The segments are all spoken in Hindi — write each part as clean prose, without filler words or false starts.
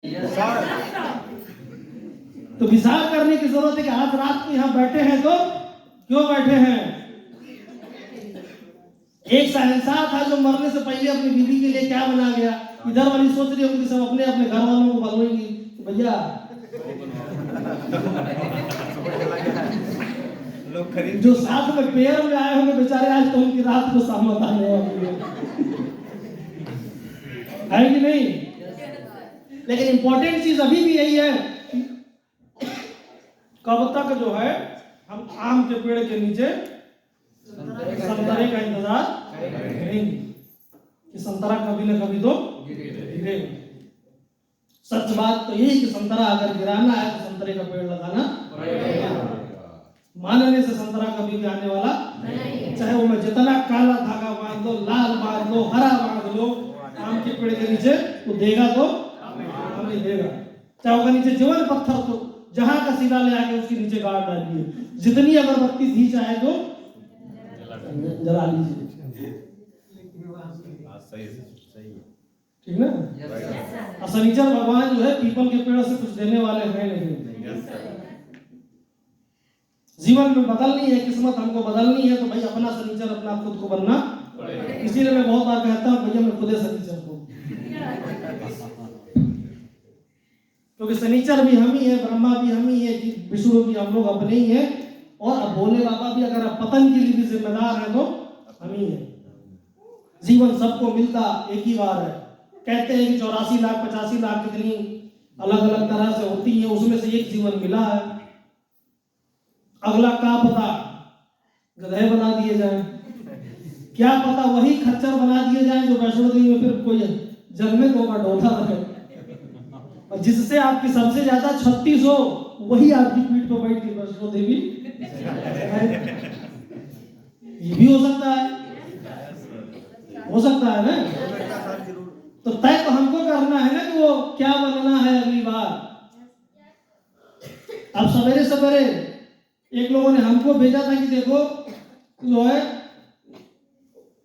तो विचार करने की जरूरत है कि आज रात को यहाँ बैठे हैं तो क्यों बैठे हैं। एक शहंशाह था जो मरने से पहले अपनी बीवी के लिए क्या बना गया। इधर वाली सोच रही होगी सब अपने अपने घर वालों को बनवाएंगी भैया जो साथ में पेड़ में आए होंगे बेचारे आज तो उनकी रात को सहमत आने वाली है कि नहीं। लेकिन इंपॉर्टेंट चीज अभी भी यही है कब तक जो है हम आम के पेड़ के नीचे संतरे का इंतजार करेंगे कि संतरा कभी न कभी तो गिरेगा। सच बात तो यही कि संतरा अगर गिराना है तो संतरे का पेड़ लगाना मानने से संतरा कभी भी आने वाला नहीं। चाहे वो मैं जितना काला धागा बांध लो, लाल बांध लो, हरा बांध लो, आम के पेड़ के नीचे वो देगा तो नहीं देगा। चाहे उसके नीचे जीवन पत्थर तो जहां का सीधा ले आके उसके नीचे गाड़ डालिए, जितनी अगरबत्ती थी चाहे तो जला लीजिए। ठीक ना। और शनिचर भगवान जो है पीपल के पेड़ से कुछ देने वाले हैं नहीं। जीवन में बदलनी है, किस्मत हमको बदलनी है तो भाई अपना शनिचर अपना खुद को बनना। इसीलिए मैं बहुत बार कहता हूँ भैया मैं खुदे शनिचर हूँ, क्योंकि शनिचर भी हम ही है, ब्रह्मा भी हम ही है, विष्णु भी हम लोग अपने ही है, और अब भोले बाबा भी अगर पतन के लिए भी जिम्मेदार है तो हम ही है। जीवन सबको मिलता एक ही बार है। कहते हैं कि 84 लाख 85 लाख कितनी अलग अलग तरह से होती है, उसमें से एक जीवन मिला है। अगला क्या पता गधे बना दिए जाए, क्या पता वही खच्चर बना दिए जाए जो वैष्णो देवी में फिर कोई जन्मे तो का डोला रहे, और जिससे आपकी सबसे ज्यादा 36 हो वही आपकी पीठ पर बैठ के वैष्णो देवी ये भी हो सकता है ना। तो तय तो हमको करना है ना कि वो क्या बनना है अगली बार। अब सवेरे सवेरे एक लोगों ने हमको भेजा था कि देखो जो है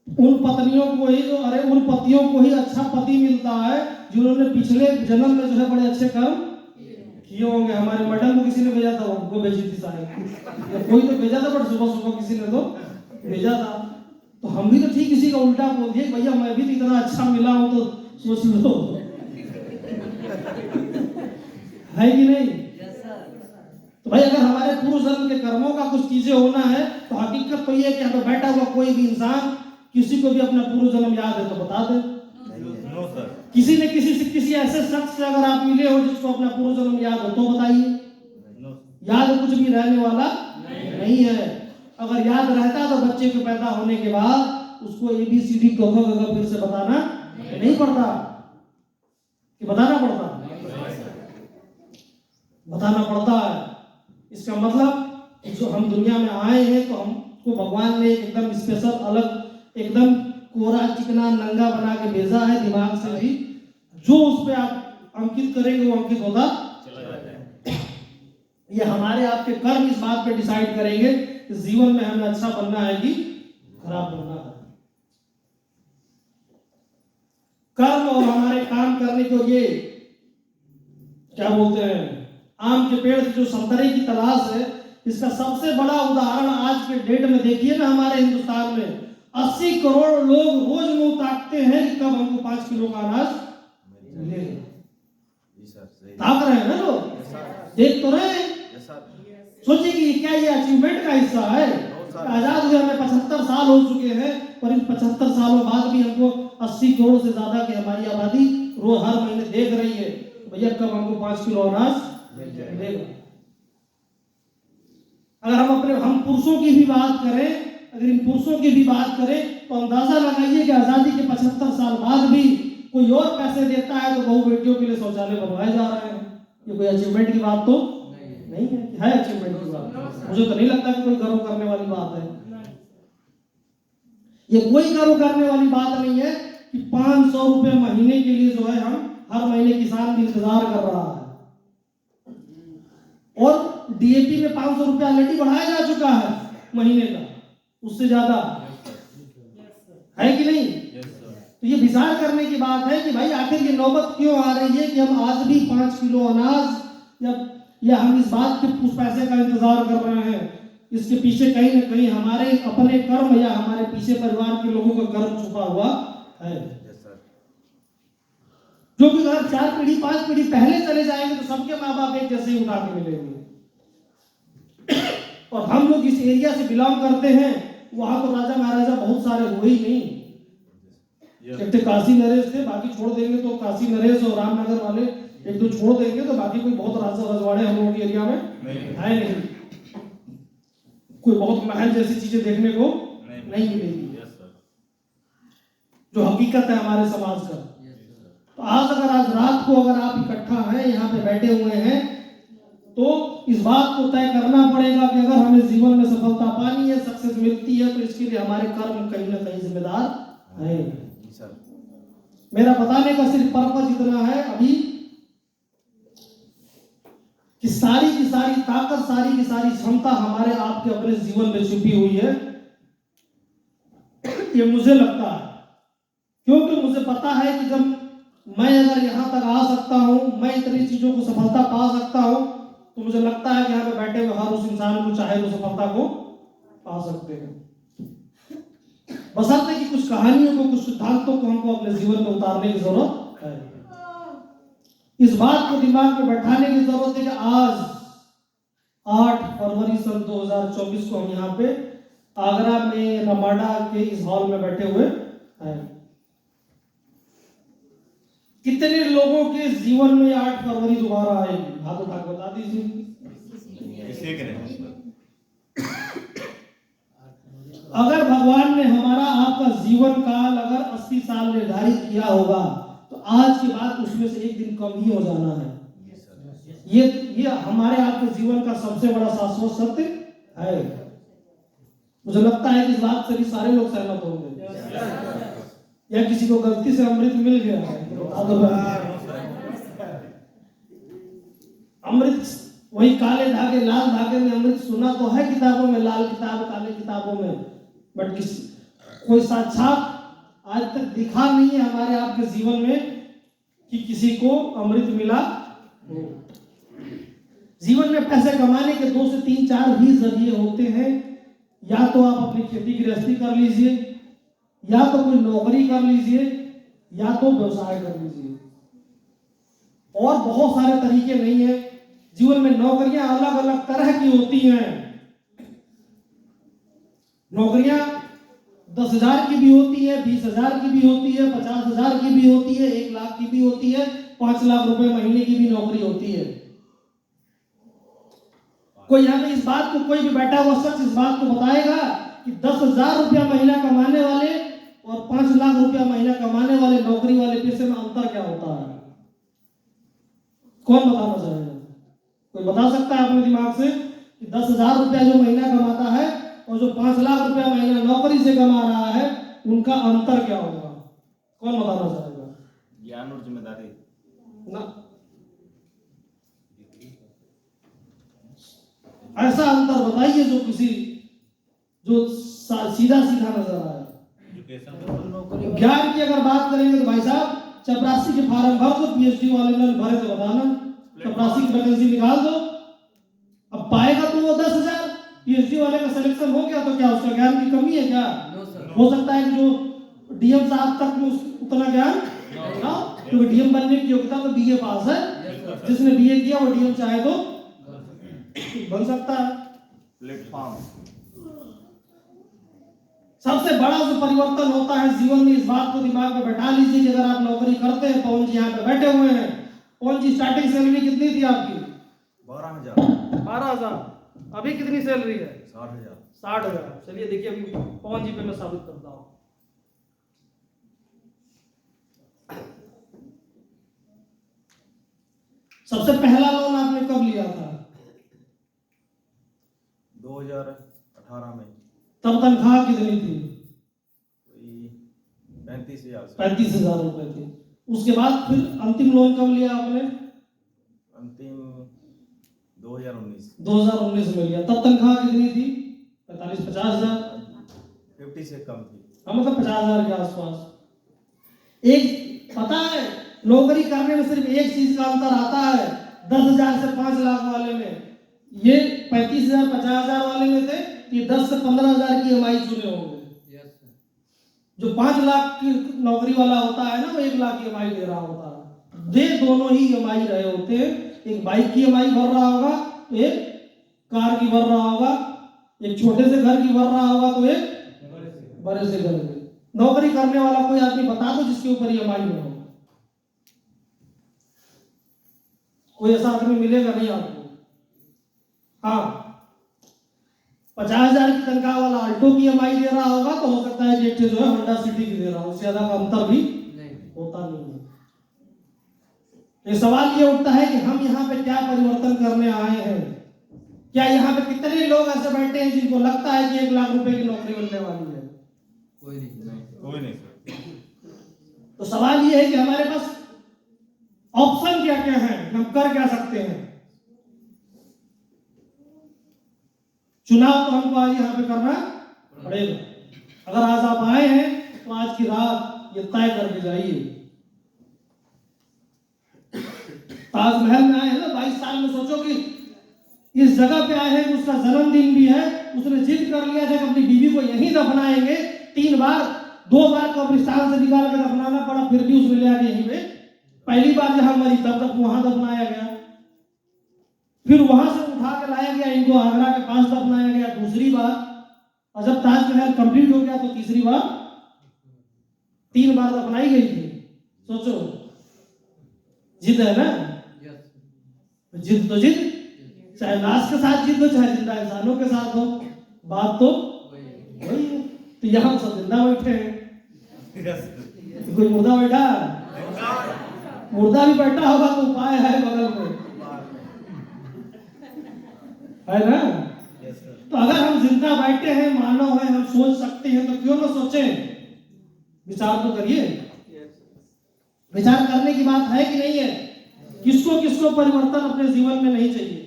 उन पत्नियों को ही उन पतियों को ही अच्छा पति मिलता है जिन्होंने पिछले जन्म में जो है बड़े अच्छे कर्म किए होंगे। हमारे मैडम को किसी ने भेजा था, उनको भेजी थी शायद, कोई तो भेजा था, बट सुबह सुबह किसी ने तो भेजा था। तो हम भी तो ठीक किसी का उल्टा बोल दिए भैया मैं भी तो इतना अच्छा मिला हूं तो सोच लो है कि नहीं। तो भाई अगर हमारे पूर्व जन्म के कर्मों का कुछ चीजें होना है तो हकीकत तो ये है कि यहाँ पे बैठा हुआ कोई भी इंसान किसी को भी अपना पूर्व जन्म याद है तो बता दे। किसी ने किसी से किसी ऐसे शख्स से अगर आप मिले हो जिसको अपना पूर्व जन्म याद हो तो बताइए। याद कुछ भी रहने वाला नहीं है। अगर याद रहता तो बच्चे के पैदा होने के बाद उसको ABCD क ख ग घ फिर से बताना नहीं पड़ता कि बताना पड़ता है। इसका मतलब जो हम दुनिया में आए हैं तो हमको भगवान ने एकदम स्पेशल अलग एकदम कोरा चिकना नंगा बना के भेजा है। दिमाग से भी जो उस पे आप अंकित करेंगे वो अंकित होता ये हमारे आपके कर्म इस बात पे डिसाइड करेंगे कि जीवन में हमें अच्छा बनना है कि खराब बनना है। कर्म और हमारे काम करने को ये क्या बोलते हैं, आम के पेड़ से जो संतरे की तलाश है, इसका सबसे बड़ा उदाहरण आज के डेट में देखिए ना। हमारे हिंदुस्तान में 80 करोड़ लोग रोज मुंह ताकते हैं कि कब हमको 5 किलो का अनाज मिलेगा। ताक रहे हैं ना लोग, देख तो रहे हैं। सोचिए कि क्या ये अचीवमेंट का हिस्सा है। आजाद हुए हमें 75 साल हो चुके हैं, पर इन 75 सालों बाद भी हमको 80 करोड़ से ज्यादा की हमारी आबादी रोज हर महीने देख रही है भैया कब हमको 5 किलो अनाज मिलेगा। अगर हम पुरुषों की भी बात करें, अगर इन पुरुषों की भी बात करें तो अंदाजा लगाइए कि आजादी के 75 साल बाद भी कोई और पैसे देता है तो बहु बेटियों के लिए शौचालय बनवाए जा रहे हैं। ये कोई अचीवमेंट की बात तो नहीं है अचीवमेंट की बात। मुझे तो नहीं लगता कि कोई गर्व करने वाली बात है। ये कोई गर्व करने वाली बात नहीं है कि 500 रुपए महीने के लिए जो है हम हर महीने किसान भी इंतजार कर रहा है, और DAP में 500 रुपया ऑलरेडी बढ़ाया जा चुका है महीने का, उससे ज्यादा है कि नहीं। तो ये विचार करने की बात है कि भाई आखिर ये नौबत क्यों आ रही है कि हम आज भी 5 किलो अनाज या हम इस बात के उस पैसे का इंतजार कर रहे हैं। इसके पीछे कहीं ना कहीं हमारे अपने कर्म या हमारे पीछे परिवार के लोगों का कर्म छुपा हुआ है। जो कि अगर 4 पीढ़ी 5 पीढ़ी पहले चले जाएंगे तो सबके माँ बाप एक जैसे ही उठा के मिलेंगे। और हम लोग इस एरिया से बिलोंग करते हैं, वहां तो राजा महाराजा बहुत सारे हुए ही नहीं। एक तो काशी नरेश थे, बाकी छोड़ देंगे तो काशी नरेश और रामनगर वाले एक दो छोड़ देंगे तो बाकी कोई बहुत राजा रजवाड़े हम लोगों के एरिया में है नहीं। कोई बहुत महल जैसी चीजें देखने को नहीं मिलेगी, जो हकीकत है हमारे समाज का। तो आज रात को अगर आप इकट्ठा हैं, यहाँ पे बैठे हुए हैं, तो इस बात को तय करना पड़ेगा कि अगर हमें जीवन में सफलता पानी है, सक्सेस मिलती है, तो इसके लिए हमारे कर्म कहीं ना कहीं जिम्मेदार है। मेरा बताने का सिर्फ पर्पस इतना है अभी कि सारी की सारी ताकत, सारी की सारी क्षमता हमारे आपके अपने जीवन में छुपी हुई है। ये मुझे लगता है, क्योंकि मुझे पता है कि जब मैं अगर यहाँ तक आ सकता हूँ, मैं इतनी चीजों को सफलता पा सकता हूँ, तो मुझे लगता है कि यहाँ पे बैठे हुए हर उस इंसान को चाहे तो सफलता को पा सकते हैं। बशर्ते कि कुछ कहानियों को, कुछ सिद्धांतों को हमको अपने जीवन में उतारने की जरूरत है। इस बात को दिमाग में बैठाने की जरूरत है कि आज 8 फरवरी सन 2024 को हम यहाँ पे आगरा में रमाडा के इस हॉल में बैठे हुए हैं। कितने लोगों के जीवन में 8 फरवरी दोबारा आएगी? हाथ उठा के बता दीजिए। अगर भगवान ने हमारा आपका जीवन काल अगर 80 साल निर्धारित किया होगा, तो आज के बाद उसमें से एक दिन कम ही हो जाना है। ये हमारे आपके जीवन का सबसे बड़ा शाश्वत सत्य है। मुझे लगता है कि इस बात से भी सारे लोग सहमत होंगे। या किसी को गलती से अमृत मिल गया है, अमृत वही काले धागे लाल धागे में अमृत सुना तो है किताबों में, लाल किताब काले किताबों में, बट कोई साक्षात आज तक दिखा नहीं है हमारे आपके जीवन में कि किसी को अमृत मिला हो। जीवन में पैसे कमाने के 2 से 3 4 ही जरिए होते हैं। या तो आप अपनी खेती गृहस्थी कर लीजिए, या तो कोई नौकरी कर लीजिए, या तो व्यवसाय कर लीजिए, और बहुत सारे तरीके नहीं है। जीवन में नौकरियां अलग अलग तरह की होती हैं। नौकरियां 10,000 की भी होती है, 20,000 की भी होती है, 50,000 की भी होती है, 1 लाख की भी होती है, 5 लाख रुपए महीने की भी नौकरी होती है। कोई यहाँ पे इस बात को, कोई भी बैठा हुआ शख्स इस बात को बताएगा कि 10,000 रुपया महीना कमाने वाले और 5 लाख रुपया महीना कमाने वाले नौकरी वाले पैसे में अंतर क्या होता है? कौन बताना चाहेगा? कोई बता सकता है अपने दिमाग से कि 10,000 रुपया जो महीना कमाता है और जो 5 लाख रुपया महीना नौकरी से कमा रहा है, उनका अंतर क्या होगा? कौन बताना चाहेगा? ज्ञान और जिम्मेदारी ना, ऐसा अंतर बताइए जो सीधा सीधा नजर आए। ज्ञान की अगर बात करेंगे तो भाई साहब, चपरासी के फार्म भर दो, पीएचडी वाले ने भरे तो बताना, चपरासी की वैकेंसी निकाल दो। अब पाएगा तो वो 10,000, पीएचडी वाले का सिलेक्शन हो गया तो क्या उसका ज्ञान की कमी है क्या? हो सकता है कि जो डीएम साहब तक में उतना ज्ञान ना, क्योंकि डीएम बनने की योग्यता तो बीए पास है। जिसने बीए किया वो डीएम चाहे तो बन सकता है। प्लेटफॉर्म सबसे बड़ा जो परिवर्तन होता है जीवन में, इस बात को दिमाग में बैठा लीजिए कि अगर आप नौकरी करते हैं, पवन जी यहाँ पे बैठे हुए हैं, पवन जी स्टार्टिंग सैलरी कितनी थी आपकी? 12,000। अभी कितनी सैलरी है? 60,000। चलिए देखिए अभी पवन जी पे मैं साबित करता हूँ। सबसे पहला लोन आपने कब लिया था? 2018 में। तब तनख्वाह कितनी थी? 35,000। 35,000 रुपए थी। उसके बाद फिर अंतिम लोन कब लिया आपने? अंतिम 2019। 2019 में लिया। तब तनख्वाह कितनी थी? 45-50,000। 50 से कम थी। हाँ, मतलब 50,000 के आसपास। एक पता है, नौकरी करने में सिर्फ एक चीज का अंतर आता है 10,000 से 5 लाख वाले में। ये 35,000 50,000 वाले में थे, ये 10 से 15,000 की EMI चुने होंगे। जो 5 लाख की नौकरी वाला होता है ना, वो 1 लाख की EMI दे रहा होता है। दे दोनों ही EMI रहे होते हैं। एक बाइक की EMI भर रहा होगा तो एक कार की भर रहा होगा, एक छोटे से घर की भर रहा होगा तो एक बड़े से घर की। नौकरी करने वाला कोई आदमी बता दो जिसके ऊपर EMI ना हो, कोई ऐसा आदमी मिलेगा नहीं आपको। हाँ, 50,000 की तनख्वाह वाला अल्टो की EMI दे रहा होगा तो हो सकता है कि जो है होंडा सिटी की दे रहा हो, उससे ज्यादा का अंतर भी होता नहीं है। ये सवाल ये उठता है कि हम यहाँ पे क्या परिवर्तन करने आए हैं। क्या यहाँ पे कितने लोग ऐसे बैठे हैं जिनको लगता है कि 1 लाख रुपए की नौकरी मिलने वाली है? कोई नहीं। तो सवाल ये है कि हमारे पास ऑप्शन क्या क्या है, हम कर क्या सकते हैं। चुनाव तो हमको आज यहाँ पे करना पड़ेगा। अगर आज आप आए हैं तो आज की रात ये तय करके जाइए। ताजमहल में आए हैं ना, 22 साल में सोचो कि इस जगह पे आए हैं, उसका जन्मदिन भी है, उसने जिद कर लिया था कि अपनी बीवी को यहीं दफनाएंगे। 2 बार कब्रिस्तान से निकाल कर दफनाना पड़ा, फिर भी उसने ले आके यहीं पे, पहली बार जहां मरी तब तक वहां दफनाया गया, फिर वहां से उठा के लाया गया, इनको आगरा के पास दफनाया गया दूसरी बार, और जब ताजमहल कंप्लीट हो गया तो तीसरी बार, 3 बार दफनाई गई थी। सोचो, जिद है ना, जिद तो जिद, चाहे लाश के साथ जिद हो चाहे जिंदा इंसानों के साथ हो, बात तो वही है। तो यहाँ सब जिंदा बैठे हैं, कोई मुर्दा बैठा, मुर्दा भी बैठा होगा तो उपाय है बगल में, है ना। तो अगर हम जिंदा बैठे हैं, मानव हैं, हम सोच सकते हैं, तो क्यों ना सोचें, विचार तो करिए। विचार करने की बात है कि नहीं है? किसको किसको परिवर्तन अपने जीवन में नहीं चाहिए?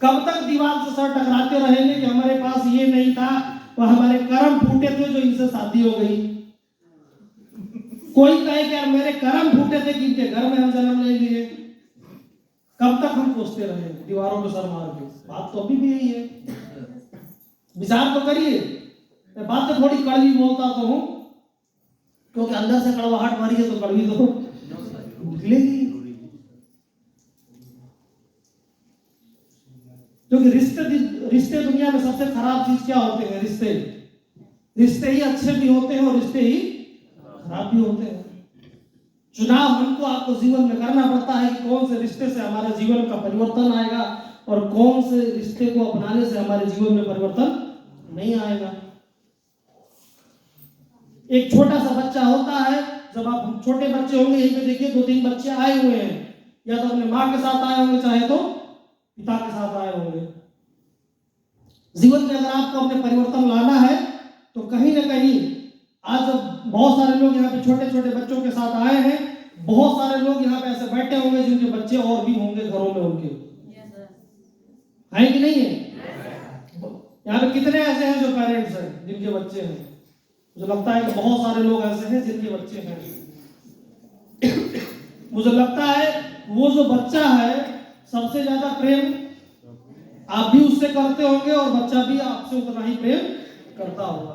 कब तक दीवार से सर टकराते रहेंगे कि हमारे पास ये नहीं था, वह हमारे कर्म फूटे थे जो इनसे शादी हो गई। कोई कहे कि यार मेरे कर्म फूटे थे कि इनके घर में हम जन्म ले लिए। कब तक हम सोचते रहे दीवारों को सर मार के? बात तो अभी भी यही है। विचार तो करिए। मैं बात तो थोड़ी कड़वी बोलता तो हूँ, क्योंकि अंदर से कड़वाहट भरी है तो कड़वी तो निकलेगी। क्योंकि रिश्ते दुनिया में सबसे खराब चीज क्या होते हैं? रिश्ते ही अच्छे भी होते हैं और रिश्ते ही खराब भी होते हैं। चुनाव हमको आपको जीवन में करना पड़ता है कि कौन से रिश्ते से हमारे जीवन का परिवर्तन आएगा और कौन से रिश्ते को अपनाने से हमारे जीवन में परिवर्तन नहीं आएगा। एक छोटा सा बच्चा होता है, जब आप छोटे बच्चे होंगे, यहीं पे देखिए 2-3 बच्चे आए हुए हैं, या तो अपने माँ के साथ आए होंगे, चाहे तो पिता के साथ आए होंगे। जीवन में अगर आपको अपने परिवर्तन लाना है तो कहीं ना कहीं, आज बहुत सारे लोग यहाँ पे छोटे छोटे बच्चों के साथ आए हैं, बहुत सारे लोग यहाँ पे ऐसे बैठे होंगे जिनके बच्चे और भी होंगे घरों में उनके, है कि नहीं है? यहाँ पे कितने ऐसे हैं जो पेरेंट्स हैं जिनके बच्चे हैं? मुझे लगता है कि बहुत सारे लोग ऐसे हैं जिनके बच्चे हैं। मुझे लगता है वो जो बच्चा है, सबसे ज्यादा प्रेम आप भी उससे करते होंगे और बच्चा भी आपसे उतना ही प्रेम करता होगा।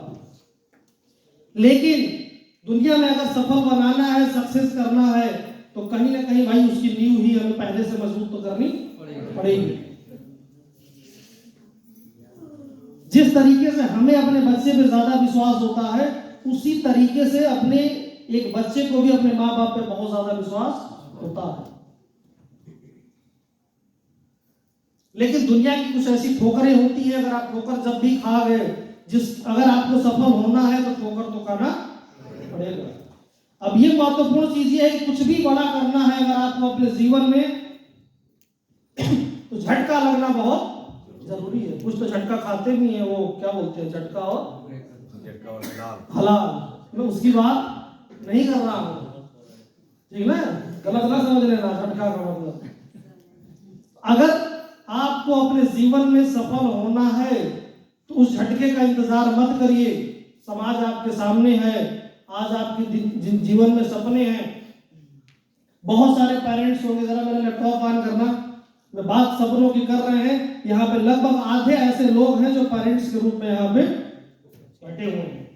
लेकिन दुनिया में अगर सफल बनाना है, सक्सेस करना है, तो कहीं ना कहीं भाई उसकी नींव ही हमें पहले से मजबूत तो करनी पड़ेगी। जिस तरीके से हमें अपने बच्चे पे ज्यादा विश्वास होता है, उसी तरीके से अपने एक बच्चे को भी अपने माँ बाप पे बहुत ज्यादा विश्वास होता है। लेकिन दुनिया की कुछ ऐसी ठोकरें होती है, अगर आप ठोकर जब भी खा गए, अगर आपको सफल होना है तो ठोकर तो खाना पड़ेगा। अब ये महत्वपूर्ण चीज ये है कि कुछ भी बड़ा करना है अगर आपको अपने जीवन में, तो झटका लगना बहुत जरूरी है। कुछ तो झटका खाते भी हैं, वो क्या बोलते हैं, झटका और हलाल। मैं उसकी बात नहीं कर रहा हूं, ठीक ना, गलत ना समझ लेना झटका का मतलब। अगर आपको अपने जीवन में सफल होना है तो उस झटके का इंतजार मत करिए। समाज आपके सामने है, आज आपके जीवन में सपने हैं। बहुत सारे पेरेंट्स होंगे, जरा मेरा लैपटॉप ऑन करना, मैं बात सपनों की कर रहे हैं। यहाँ पे लगभग आधे ऐसे लोग हैं जो पेरेंट्स के रूप में यहाँ पे बैठे हुए हैं।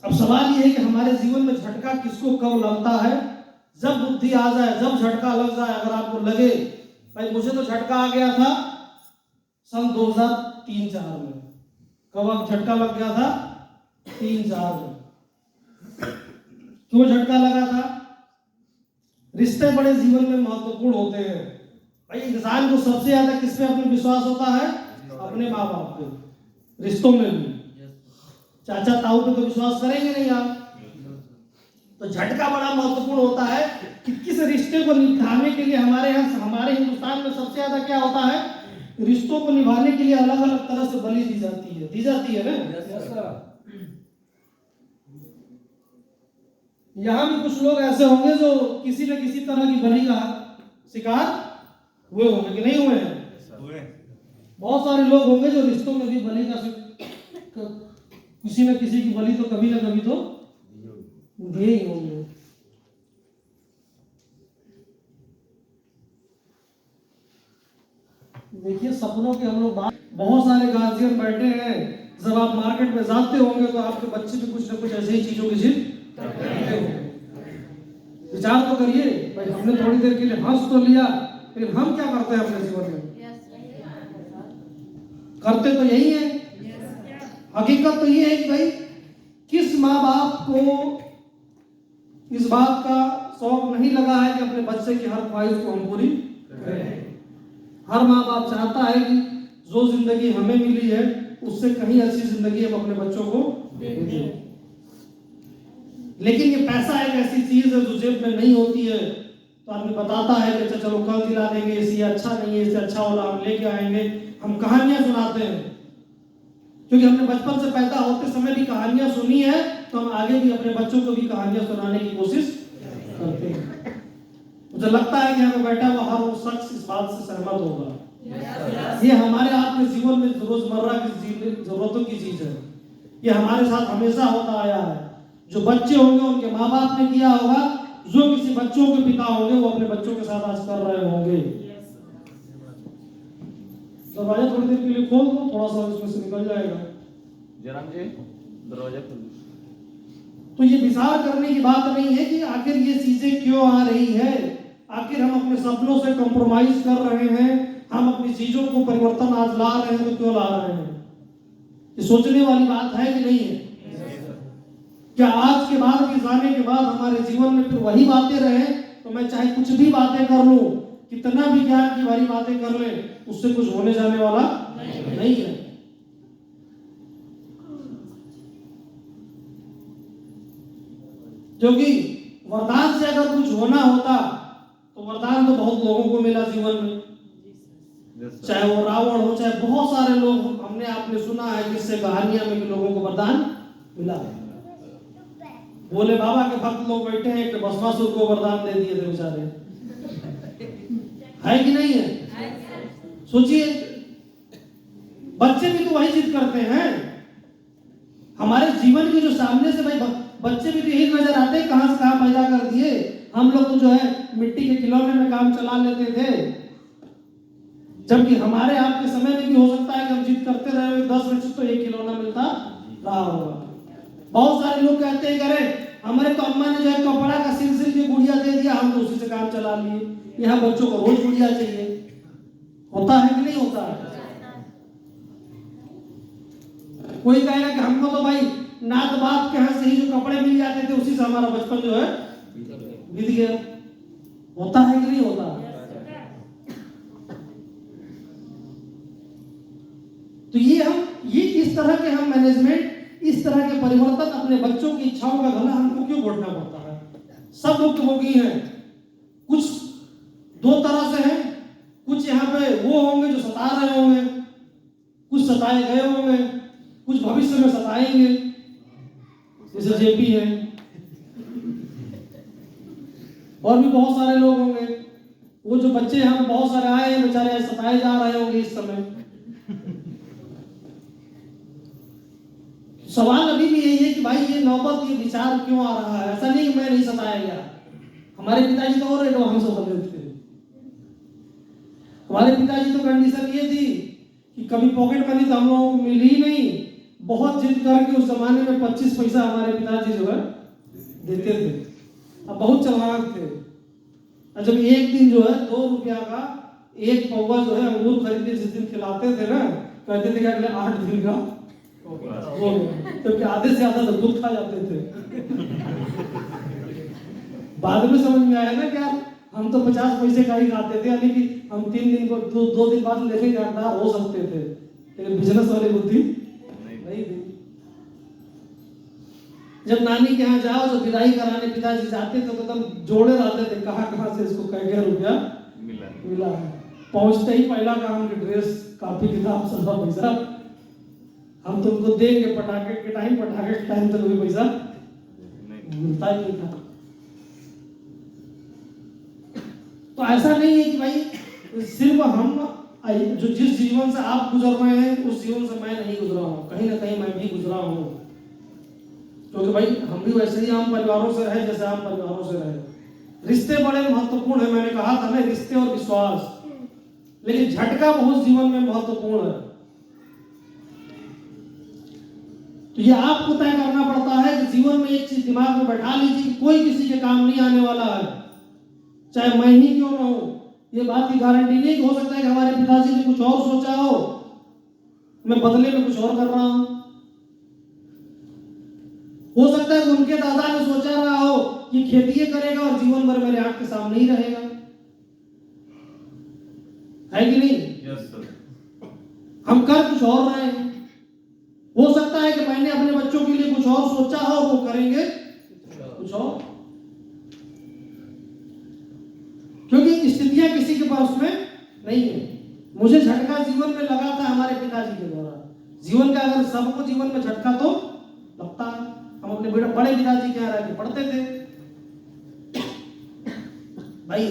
अब सवाल ये है कि हमारे जीवन में झटका किसको कब लगता है? जब बुद्धि आ जाए, जब झटका लग जाए। अगर आपको लगे भाई मुझे तो झटका आ गया था सन 2003-4 में। कब अब झटका लग गया था? 3-4 में। क्यों झटका लगा था? रिश्ते बड़े जीवन में महत्वपूर्ण होते हैं भाई। इंसान को सबसे ज्यादा किस पे अपने विश्वास होता है? अपने माँ बाप पे। रिश्तों में भी चाचा ताऊ पे तो विश्वास करेंगे नहीं आप। तो झटका बड़ा महत्वपूर्ण होता है कि किस रिश्ते को निभाने के लिए हमारे हिंदुस्तान में सबसे ज्यादा क्या होता है? रिश्तों को निभाने के लिए अलग अलग तरह से बलि दी जाती है ना। यहाँ भी कुछ लोग ऐसे होंगे जो किसी न किसी तरह की बलि का शिकार हुए होंगे कि नहीं हुए हैं? बहुत सारे लोग होंगे जो रिश्तों में भी बलि का किसी न किसी की बलि तो कभी ना कभी तो दिए ही होंगे। देखिए सपनों के हम लोग बहुत सारे गार्जियन बैठे हैं। जब आप मार्केट में जाते होंगे तो आपके बच्चे भी कुछ ना कुछ ऐसे ही चीजों की जिद विचार तो करिए भाई, हमने थोड़ी देर के लिए हंस तो लिया, लेकिन हम क्या करते हैं अपने जीवन में? करते तो यही है। हकीकत तो ये है कि भाई किस माँ बाप को इस बात का शौक नहीं लगा है कि अपने बच्चे की हर ख्वाहिश को हम पूरी करें। हर माँ बाप चाहता है कि जो जिंदगी हमें मिली है उससे कहीं अच्छी जिंदगी हम अपने बच्चों को दें। लेकिन ये पैसा एक ऐसी चीज है जो जेब में नहीं होती है तो आदमी बताता है कि अच्छा चलो कल दिला देंगे, इससे अच्छा नहीं है, इससे अच्छा वाला हम लेके आएंगे। हम कहानियां सुनाते हैं क्योंकि हमने बचपन से पैदा होते समय भी कहानियां सुनी है, तो हम आगे भी अपने बच्चों को भी कहानियां सुनाने की कोशिश करते हैं। मुझे लगता है कि हमें बैठा हुआ हर वो शख्स इस बात से सहमत होगा। ये हमारे आपके जीवन में रोजमर्रा की जरूरतों की चीज है। ये हमारे साथ हमेशा होता आया है। जो बच्चे होंगे उनके माँ बाप ने किया होगा, जो किसी बच्चों के पिता होंगे वो अपने बच्चों के साथ आज कर रहे होंगे। दरवाजा थोड़ी देर के लिए खोल दो, थोड़ा सा इसमें से निकल जाएगा। जयराम जी दरवाजा खोल दो। तो ये विचार करने की बात नहीं है कि आखिर ये चीजें क्यों आ रही है, आखिर हम अपने सपनों से कंप्रोमाइज कर रहे हैं, हम अपनी चीजों को परिवर्तन आज ला रहे हैं तो क्यों ला रहे हैं? ये सोचने वाली बात है कि नहीं है? क्या आज के बाद भी जाने के बाद हमारे जीवन में फिर वही बातें रहे तो मैं चाहे कुछ भी बातें कर लूं, कितना भी ज्ञान की भारी बातें कर ले, उससे कुछ होने जाने वाला नहीं है। क्योंकि वरदान से अगर कुछ होना होता तो वरदान तो बहुत लोगों को मिला जीवन में, चाहे वो रावण हो, चाहे बहुत सारे लोग हमने आपने सुना है किससे कहानियां में कि लोगों को वरदान मिला है। बोले बाबा के भक्त लोग बैठे हैं कि भस्मासुर को वरदान दे दिए थे बेचारे, है कि नहीं है? सोचिए बच्चे भी तो वही जिद करते हैं। हमारे जीवन के जो सामने से भाई बच्चे भी तो यही नजर आते हैं, कहां से कहां पैदा कर दिए। हम लोग तो जो है मिट्टी के खिलौने में काम चला लेते थे, जबकि हमारे आपके समय में भी हो सकता है कि हम जिद करते रहे 10 मिनट से तो एक खिलौना मिलता रहा होगा। बहुत सारे लोग कहते हैं अरे हमारे तो अम्मा ने जो है कपड़ा का सिल के गुड़िया दे दिया, हम तो उसी से काम चला लिए। यहाँ बच्चों को रोज गुड़िया चाहिए। होता है कि नहीं होता है? कोई कहेगा कि हमको तो भाई नात बाप के यहाँ से ही जो कपड़े मिल जाते थे उसी से हमारा बचपन जो है बीत गया। होता है कि नहीं होता? तो ये इस तरह के हम मैनेजमेंट, इस तरह के परिवर्तन अपने बच्चों की इच्छाओं का गला हमको क्यों घोटना पड़ता है? सब भुक्तभोगी हैं। कुछ दो तरह से हैं, कुछ यहाँ पे वो होंगे जो सता रहे होंगे, कुछ सताए गए होंगे, कुछ भविष्य में सताएंगे, जैसे जेपी है, और भी बहुत सारे लोग होंगे। वो जो बच्चे यहाँ पे बहुत सारे आए हैं बेचारे सताए जा रहे होंगे इस समय। सवाल अभी भी यही है कि भाई ये नौबत, ये विचार क्यों आ रहा है? ऐसा नहीं कि मैं नहीं सताया गया, हमारे पिताजी तो और एडवांस हो गए थे। हमारे पिताजी तो कंडीशन ये थी कि कभी पॉकेट मनी तो हम लोगों को मिली ही नहीं, बहुत जिद करके उस जमाने में 25 पैसा हमारे पिताजी जो है देते थे। अब बहुत चालाक थे, और जब एक दिन जो है 2 रुपया का एक पौवा जो है अंगूर खरीदते, जिस दिन खिलाते थे ना, कहते थे कि अगले 8 दिन का हो गया, क्योंकि आधे से ज्यादा तो खुद खा जाते थे। बाद में समझ में आया ना क्या, हम तो 50 पैसे का ही खाते थे, यानी कि हम 3 दिन को 2 दिन बाद लेने के हकदार हो सकते थे, लेकिन बिजनेस वाली बुद्धि नहीं थी। जब नानी के यहाँ जाओ, जब विदाई कराने पिताजी जाते थे तो एकदम जोड़े रहते थे, कहाँ से इसको क्या रुपया मिला है। पहुंचते ही पहला काम कि ड्रेस, कॉपी किताब सब पैसा हम तुमको देंगे, पटाखे के टाइम तक भी पैसा मिलता ही नहीं था। तो ऐसा नहीं है कि भाई सिर्फ हम जो जिस जीवन से आप गुजर रहे हैं उस जीवन से मैं नहीं गुजरा हूँ, कहीं ना कहीं मैं भी गुजरा हूँ, क्योंकि भाई हम भी वैसे ही आम परिवारों से रहे जैसे आम परिवारों से रहे। रिश्ते बड़े महत्वपूर्ण है, मैंने कहा था ना, रिश्ते और विश्वास, लेकिन झटका बहुत जीवन में महत्वपूर्ण है। तो ये आपको तय करना पड़ता है कि जीवन में एक चीज दिमाग में बैठा लीजिए कि कोई किसी के काम नहीं आने वाला है, चाहे मैं ही क्यों ना हूं। ये बात की गारंटी नहीं कि हो सकता है कि हमारे पिताजी ने कुछ और सोचा हो, मैं बदले में कुछ और कर रहा हूं। हो सकता है कि उनके दादा ने सोचा रहा हो कि खेती करेगा और जीवन भर मेरे आंख के सामने ही रहेगा, है कि नहीं? Yes sir. हम कर कुछ और रहे हैं। हो सकता है कि मैंने अपने बच्चों के लिए कुछ और सोचा हो और वो करेंगे कुछ और, क्योंकि स्थितियां किसी के पास में नहीं है। मुझे झटका जीवन में लगा था हमारे पिताजी के द्वारा। जीवन का अगर सबको जीवन में झटका तो लगता है। हम अपने बड़े पिताजी के यहाँ रह के पढ़ते थे। भाई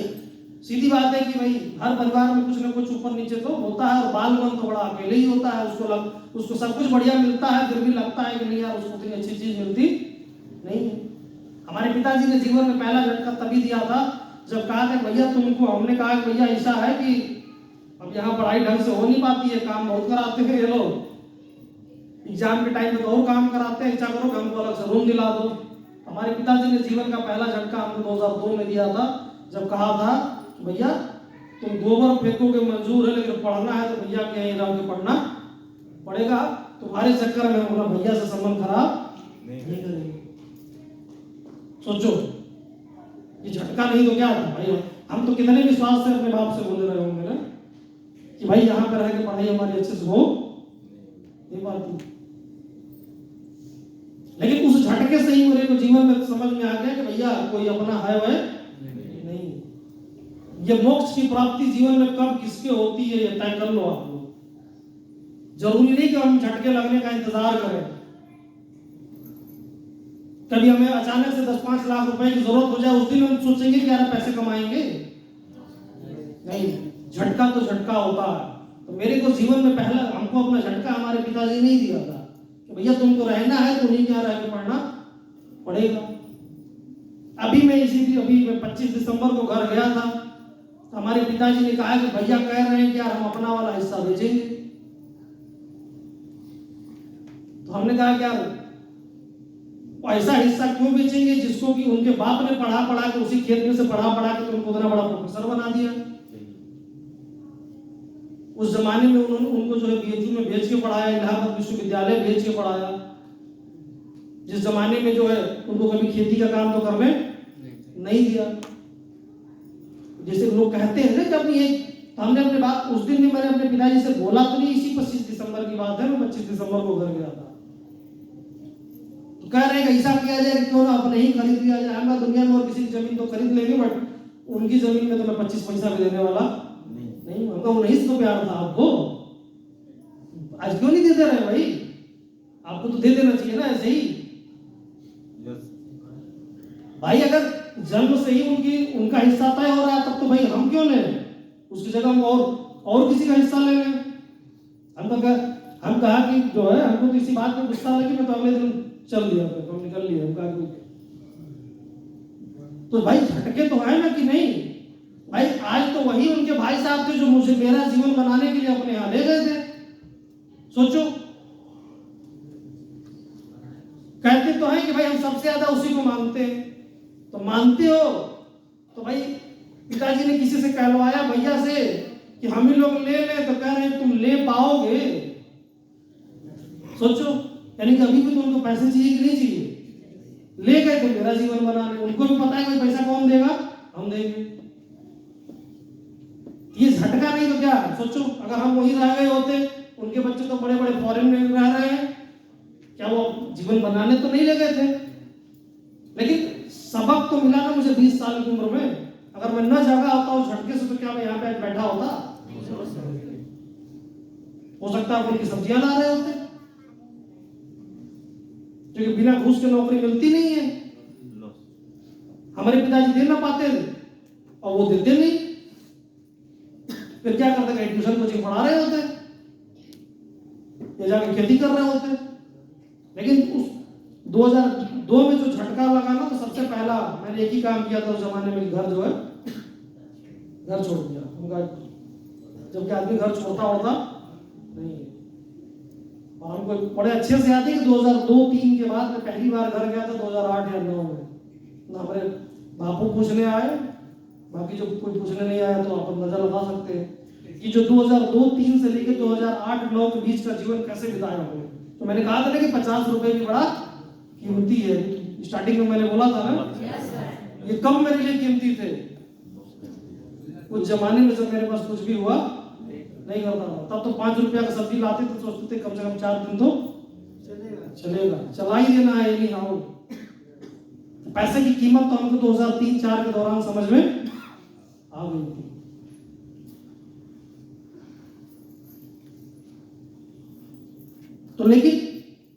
सीधी बात है कि भाई हर परिवार में कुछ ना कुछ ऊपर नीचे तो होता है, और बाल मन तो बड़ा अकेले ही होता है। उसको सब कुछ बढ़िया मिलता है, फिर भी लगता है कि नहीं यार उसको इतनी अच्छी चीज मिलती नहीं है। हमारे पिताजी ने जीवन में पहला झटका तभी दिया था जब कहा था भैया तुमको, हमने कहा कि भैया ऐसा है कि अब यहाँ पढ़ाई ढंग से हो नहीं पाती है, काम बहुत कराते हैं ये लोग, एग्जाम के टाइम में तो और काम कराते हैं, ऐसा करो हमको अलग से रूम दिला दो। हमारे पिताजी ने जीवन का पहला झटका हमको 2002 में दिया था, जब कहा था भैया तुम गोबर फेंकोगे मंजूर है, लेकिन पढ़ना है तो भैया के यहीं रह के पढ़ना पड़ेगा। तुम्हारे चक्कर में हम भैया से संबंध खराब नहीं करेंगे। सोचो ये झटका नहीं तो क्या था भाई। हम तो कितने विश्वास से अपने बाप से बोल रहे होंगे ना कि भाई यहाँ पर रह के पढ़ाई हमारी अच्छे से हो, ये बात थी। लेकिन उस झटके से ही मेरे को जीवन में समझ में आ गया कि भैया कोई अपना है वह नहीं। ये मोक्ष की प्राप्ति जीवन में कब किसके होती है ये तय कर लो आप लोग। जरूरी नहीं कि हम झटके लगने का इंतजार करें। कभी हमें अचानक से 10-5 लाख रुपए की जरूरत हो जाए, उस दिन हम सोचेंगे कि यार पैसे कमाएंगे, नहीं, झटका तो झटका होता है। तो मेरे को जीवन में पहला हमको अपना झटका हमारे पिताजी ने ही दिया था कि भैया तुमको रहना है तो नहीं क्या रह के पढ़ना पड़ेगा। अभी मैं 25 दिसंबर को घर गया था, हमारे पिताजी ने कहा कि भैया कह रहे हैं कि यार हम अपना वाला हिस्सा बेचेंगे। तो हमने कहा कि यार ऐसा हिस्सा क्यों बेचेंगे जिसको कि उनके बाप ने पढ़ा के उसी खेत में से पढ़ा के तुमको उतना बड़ा प्रोफेसर बना दिया। उस जमाने में उन्होंने उनको जो है बीएचयू में भेज के पढ़ाया, इलाहाबाद विश्वविद्यालय भेज के पढ़ाया, जिस जमाने में जो है उनको कभी खेती का काम तो करने नहीं दिया। जैसे लोग कहते हैं ना कि अपनी हमने अपने बात उस दिन भी मैंने अपने पिताजी से बोला तो नहीं, इसी 25 दिसंबर की बात है, मैं 25 दिसंबर को घर गया था। तो कह रहे हैं ऐसा किया जाए कि क्यों ना अपने ही खरीद लिया जाए। हम दुनिया में और किसी की जमीन तो खरीद लेंगे, बट उनकी जमीन में तो मैं 25 पैसा भी देने वाला नहीं। हमको उन्हीं से तो प्यार था आपको, आज क्यों नहीं देते रहे भाई? आपको तो दे देना चाहिए ना ऐसे ही। भाई अगर जन्म से ही उनका हिस्सा तय हो रहा है तब तो भाई हम क्यों लें, उसकी जगह हम और किसी का हिस्सा ले लें। हम कहा कि जो है हमको तो इसी बात में गुस्सा लगी, मैं तो अगले दिन चल दिया, हम निकल लिए। हम कहा कि तो भाई झटके तो है ना कि नहीं भाई। आज तो वही उनके भाई साहब थे जो मुझे मेरा जीवन बनाने के लिए अपने यहाँ ले गए थे। सोचो, कहते तो हैं कि भाई हम सबसे ज्यादा उसी को मानते हैं। तो मानते हो तो भाई पिताजी ने किसी से कहलवाया भैया से कि हम ही लोग ले लें, तो कह रहे हैं तुम ले पाओगे? सोचो, यानी कि अभी भी तो उनको पैसे चाहिए कि नहीं चाहिए? ले गए थे मेरा जीवन बनाने, उनको भी पता है भाई पैसा कौन देगा, हम देंगे। ये झटका नहीं तो क्या? सोचो अगर हम वहीं रह गए होते, उनके बच्चे तो बड़े बड़े फॉरेन में रह रहे हैं, क्या वो जीवन बनाने तो नहीं ले गए थे? लेकिन सबक तो मिला ना मुझे 20 साल की उम्र में। अगर मैं न जागा होता उस झटके से तो क्या मैं यहाँ पे बैठा होता? हो सकता है उनकी सब्जियां ला रहे होते, क्योंकि बिना घूस के नौकरी मिलती नहीं है। हमारे पिताजी दे ना पाते थे और वो देते नहीं, फिर क्या करते? कहीं ट्यूशन कोचिंग पढ़ा रहे होते या जाके खेती कर रहे होते। लेकिन उस 2002 में जो झटका लगा ना, तो सबसे पहला मैंने एक ही काम किया था उस जमाने में, घर जो है घर छोड़ दिया। उनका जबकि आदमी घर छोड़ता होता नहीं। और हमको बड़े अच्छे से याद है कि 2002-03 के बाद मैं पहली बार घर गया था 2008 या 2009 में। ना हमारे बापू पूछने आए, बाकी जो कोई पूछने नहीं आया तो आप अंदाजा लगा सकते हैं कि जो 2002-03 से लेकर 2008-09 के बीच का जीवन कैसे बिताया हमने। तो मैंने कहा था ना कि 50 रुपए भी बड़ा कीमती है। स्टार्टिंग में मैंने बोला था ना, ये कब मेरे लिए कीमती थे। उस जमाने में जब मेरे पास कुछ भी हुआ नहीं करता था, तब तो 5 रुपया का सब्जी लाते थे, सोचते थे कम से कम 4 दिन तो चलेगा, चला ही देना है। नहीं हाँ, पैसे की कीमत तो हमको 2003-04 के दौरान समझ में आ गई थी। तो लेकिन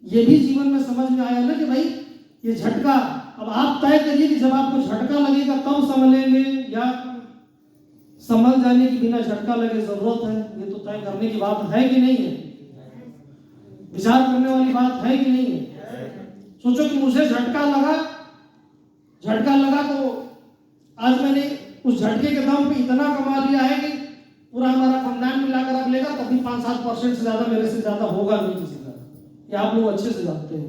ये भी जीवन में समझ में आया ना कि भाई ये झटका, अब आप तय करिए कि जब आपको झटका लगेगा तब संभलेंगे या संभल जाने की बिना झटका लगे जरूरत है। ये तो तय करने की बात है कि नहीं है? विचार करने वाली बात है कि नहीं है? सोचो कि मुझे झटका लगा तो आज मैंने उस झटके के दम पे इतना कमा लिया है कि पूरा हमारा खानदान मिलाकर रख लेगा, तभी 5-7% से ज्यादा मेरे से ज्यादा होगा नहीं किसी का। ये आप लोग अच्छे से जानते हैं।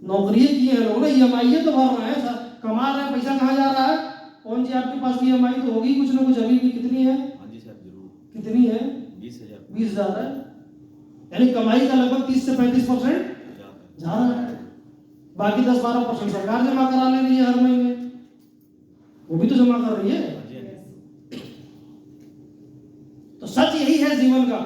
नौकरी की है लोग ना, EMI तो भर रहे हैं, कमा रहे हैं, पैसा कहाँ जा रहा है? कौन सी आपके पास EMI तो होगी कुछ ना कुछ, अभी भी कितनी है? हाँ जी सर जरूर। कितनी है? 20,000 है। यानी कमाई का लगभग 30 से 35% जा रहा है। बाकी 10-12% सरकार जमा करा ले रही है हर महीने, वो भी तो जमा कर रही है। तो सच यही है जीवन का।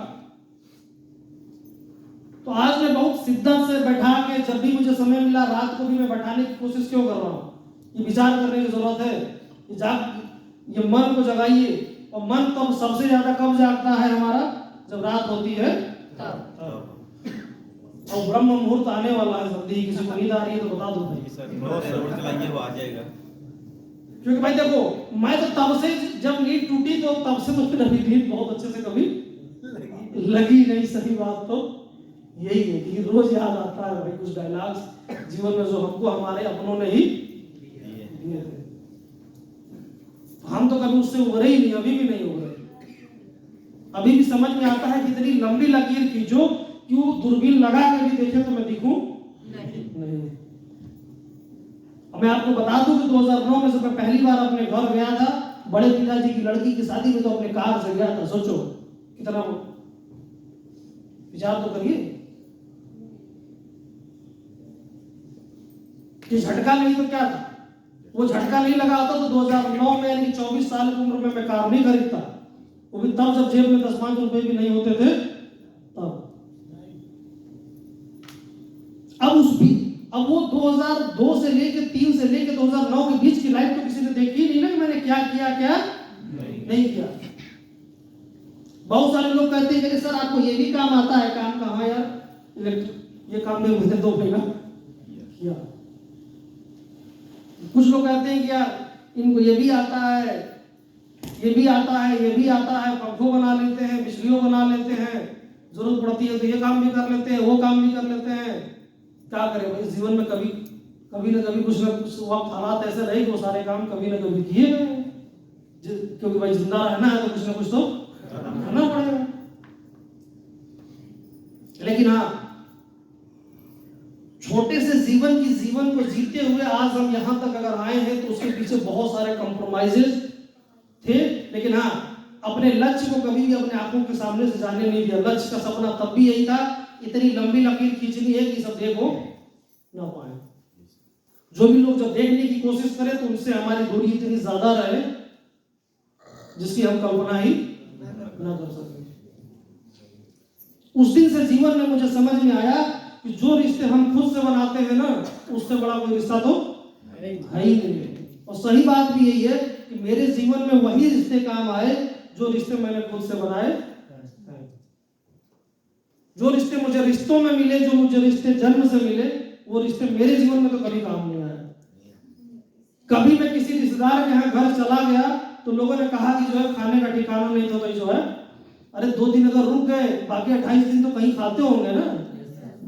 तो आज मैं बहुत शिद्दत से बैठा के, जब भी मुझे समय मिला रात को भी मैं बैठाने की कोशिश क्यों कर रहा हूं? ये विचार करने की जरूरत है कि ये मन को जगाइए। और मन तब सबसे ज्यादा कब जागता है हमारा? जब रात होती है तब। और ब्रह्म मुहूर्त आने वाला है जल्दी। किसी को नींद आ रही है तो बता दो भाई। चलाइए वो आ जाएगा। क्योंकि भाई देखो, मैं तो तब से जब नींद टूटी तो तब से मुझे कभी नींद बहुत अच्छे से कभी लगी नहीं। सही बात तो यही है कि रोज याद आता है भाई कुछ डायलॉग्स जीवन में जो हमको हमारे अपनों ने ही दिए थे। हम तो कभी उससे उभरे ही नहीं, अभी भी नहीं उभरे। अभी भी समझ में आता है कि इतनी लंबी लकीर खींचो, क्यों दूरबीन लगा के भी देखे तो मैं दिखूं नहीं। मैं आपको बता दूं कि 2009 में जब मैं पहली बार अपने घर गया था, बड़े पिताजी की लड़की की शादी में, तो अपने कार से गया था। सोचो कितना, विचार तो करिए। ये झटका नहीं तो क्या था? वो झटका नहीं लगा होता तो 2009 में यानी 24 साल की उम्र में मैं कार नहीं खरीदता। वो भी तब जब जेब में 10-5 रुपए भी नहीं होते थे तब। अब वो 2002 से लेकर 3 से लेकर 2009 के बीच की लाइफ तो किसी ने देखी ही नहीं ना कि मैंने क्या किया क्या नहीं किया। बहुत सारे लोग कहते हैं कि सर आपको ये भी काम आता है। काम कहाँ यार? ये काम में मैंने 2 महीना किया। कुछ लोग कहते हैं कि यार इनको ये भी आता है, ये भी आता है, ये भी आता है, पंखों बना लेते हैं, बिजलियों बना लेते हैं, जरूरत पड़ती है तो ये काम भी कर लेते हैं, वो काम भी कर लेते हैं। क्या करें भाई, जीवन में कभी न कभी कुछ ना कुछ वक्त हालात ऐसे रहे कि वो सारे काम कभी ना कभी किए गए, क्योंकि भाई जिंदा रहना है तो कुछ ना कुछ तो करना पड़ेगा। लेकिन हाँ, छोटे से जीवन को जीते हुए आज हम यहां तक अगर आए हैं तो उसके पीछे बहुत सारे कॉम्प्रोमाइजेस थे। लेकिन हाँ, अपने लक्ष्य को कभी भी अपने आंखों के सामने से जाने नहीं दिया। लक्ष्य का सपना तब भी यही था, इतनी लंबी लकीर खींचनी है कि सब देखो ना पाए। जो भी लोग जब देखने की कोशिश करें तो उनसे हमारी दूरी इतनी ज्यादा रहे जिसकी हम कल्पना ही ना कर सके। उस दिन से जीवन में मुझे समझ में आया कि जो रिश्ते हम खुद से बनाते हैं ना, उससे बड़ा कोई रिश्ता तो है ही नहीं। और सही बात भी यही है कि मेरे जीवन में वही रिश्ते काम आए जो रिश्ते मैंने खुद से बनाए। जो रिश्ते मुझे रिश्तों में मिले, जो मुझे रिश्ते जन्म से मिले, वो रिश्ते मेरे जीवन में तो कभी काम नहीं आया। कभी मैं किसी रिश्तेदार के यहाँ घर चला गया तो लोगों ने कहा कि जो है खाने का ठिकाना नहीं था, तो जो है अरे 2 दिन अगर रुक गए, बाकी 28 दिन तो कहीं खाते होंगे ना।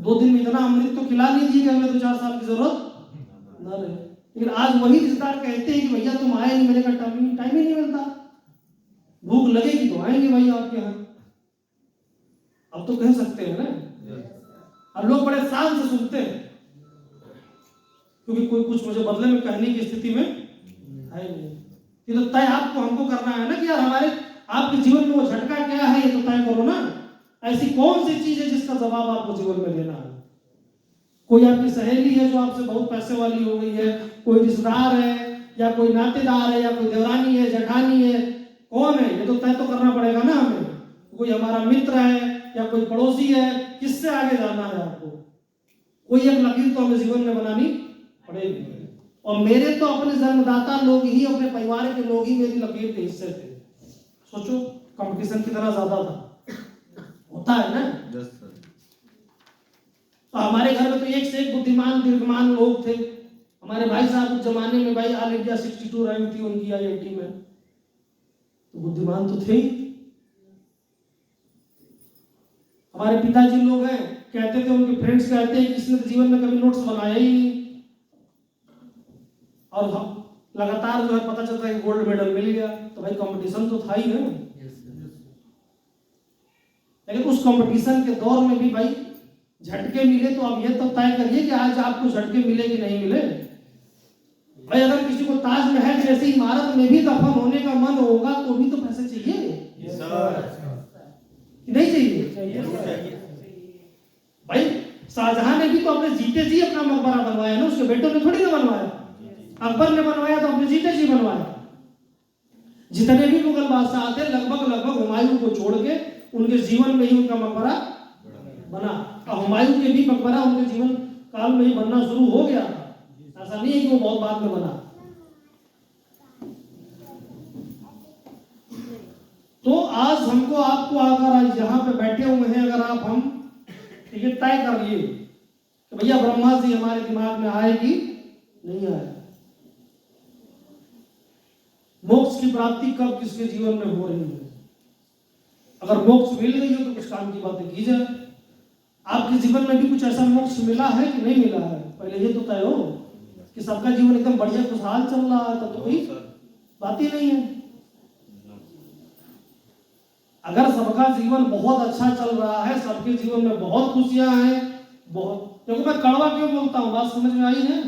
2 दिन में इतना अमृत तो खिला लीजिए कि हमें 2-4 साल की जरूरत ना रहे। लेकिन आज वही रिश्तेदार कहते हैं कि भैया तुम आए नहीं, मैंने कहा टाइम ही नहीं मिलता, भूख लगेगी तो आएंगे भाई आपके यहाँ। अब तो कह सकते हैं ना। अब लोग बड़े शान से सुनते हैं क्योंकि कोई कुछ मुझे बदले में कहने की स्थिति में है नहीं। ये तो तय आपको हमको करना है ना कि यार हमारे आपके जीवन में वो झटका क्या है, ये तो तय करो ना। ऐसी कौन सी चीज है जिसका जवाब आपको जीवन में देना है? कोई आपकी सहेली है जो आपसे बहुत पैसे वाली हो गई है, कोई रिश्तेदार है, या कोई नातेदार है, या कोई देवरानी है, जेठानी है, कौन है? ये तो तय तो करना पड़ेगा ना हमें। कोई हमारा मित्र है या कोई पड़ोसी है, किससे आगे जाना है आपको? कोई एक लकीर तो हमें जीवन में बनानी पड़ेगी। और मेरे तो अपने जन्मदाता लोग ही, अपने परिवार के लोग ही मेरी लकीर के हिस्से थे। सोचो, कंपटीशन कितना ज्यादा था, होता है ना। तो हमारे घर में तो एक से एक बुद्धिमान दीर्घमान लोग थे। हमारे भाई साहब उस जमाने में भाई ऑल इंडिया 62 रैंक थी उनकी IIT में, तो बुद्धिमान तो थे ही। हमारे पिताजी लोग हैं, कहते थे, उनके फ्रेंड्स कहते हैं कि इसने तो जीवन में कभी नोट्स बनाया ही नहीं, और हम लगातार जो है पता चलता है कि गोल्ड मेडल मिल गया। तो भाई कंपटीशन तो था ही ना। लेकिन उस कंपटीशन के दौर में भी भाई झटके मिले, तो अब ये तो तय करिए कि आज आपको झटके मिले कि नहीं मिले। भाई अगर किसी को ताजमहल जैसी इमारत में भी दफन होने का मन होगा तो भी तो पैसे चाहिए, नहीं चाहिए? भाई शाहजहां ने भी तो अपने जीते जी अपना मकबरा बनवाया ना, उसके बेटों ने थोड़ी ना बनवाया। अकबर ने बनवाया तो अपने जीते जी बनवाया। जितने भी मुगल बादशाह आते लगभग हुमायूं को छोड़ के उनके जीवन में ही उनका मकबरा बना। और हुमायूं के भी मकबरा उनके जीवन काल में ही बनना शुरू हो गया। ऐसा नहीं है कि वो बहुत बाद में बना। तो आज हमको आपको अगर यहाँ पे बैठे हुए हैं, अगर आप हम ये तय कर लिए कि भैया ब्रह्मा जी हमारे दिमाग में आएगी नहीं आए, मोक्ष की प्राप्ति कब किसके जीवन में हो रही है। अगर मोक्ष मिल गई हो तो कुछ काम की बातें की जाए। आपके जीवन में भी कुछ ऐसा मोक्ष मिला है कि नहीं मिला है? पहले ये तो तय हो कि सबका जीवन एकदम बढ़िया खुशहाल चल रहा है, तब तो कोई बात ही नहीं है। अगर सबका जीवन बहुत अच्छा चल रहा है, सबके जीवन में बहुत खुशियां हैं, बहुत, देखो मैं कड़वा क्यों बोलता हूँ, बात समझ में आई है?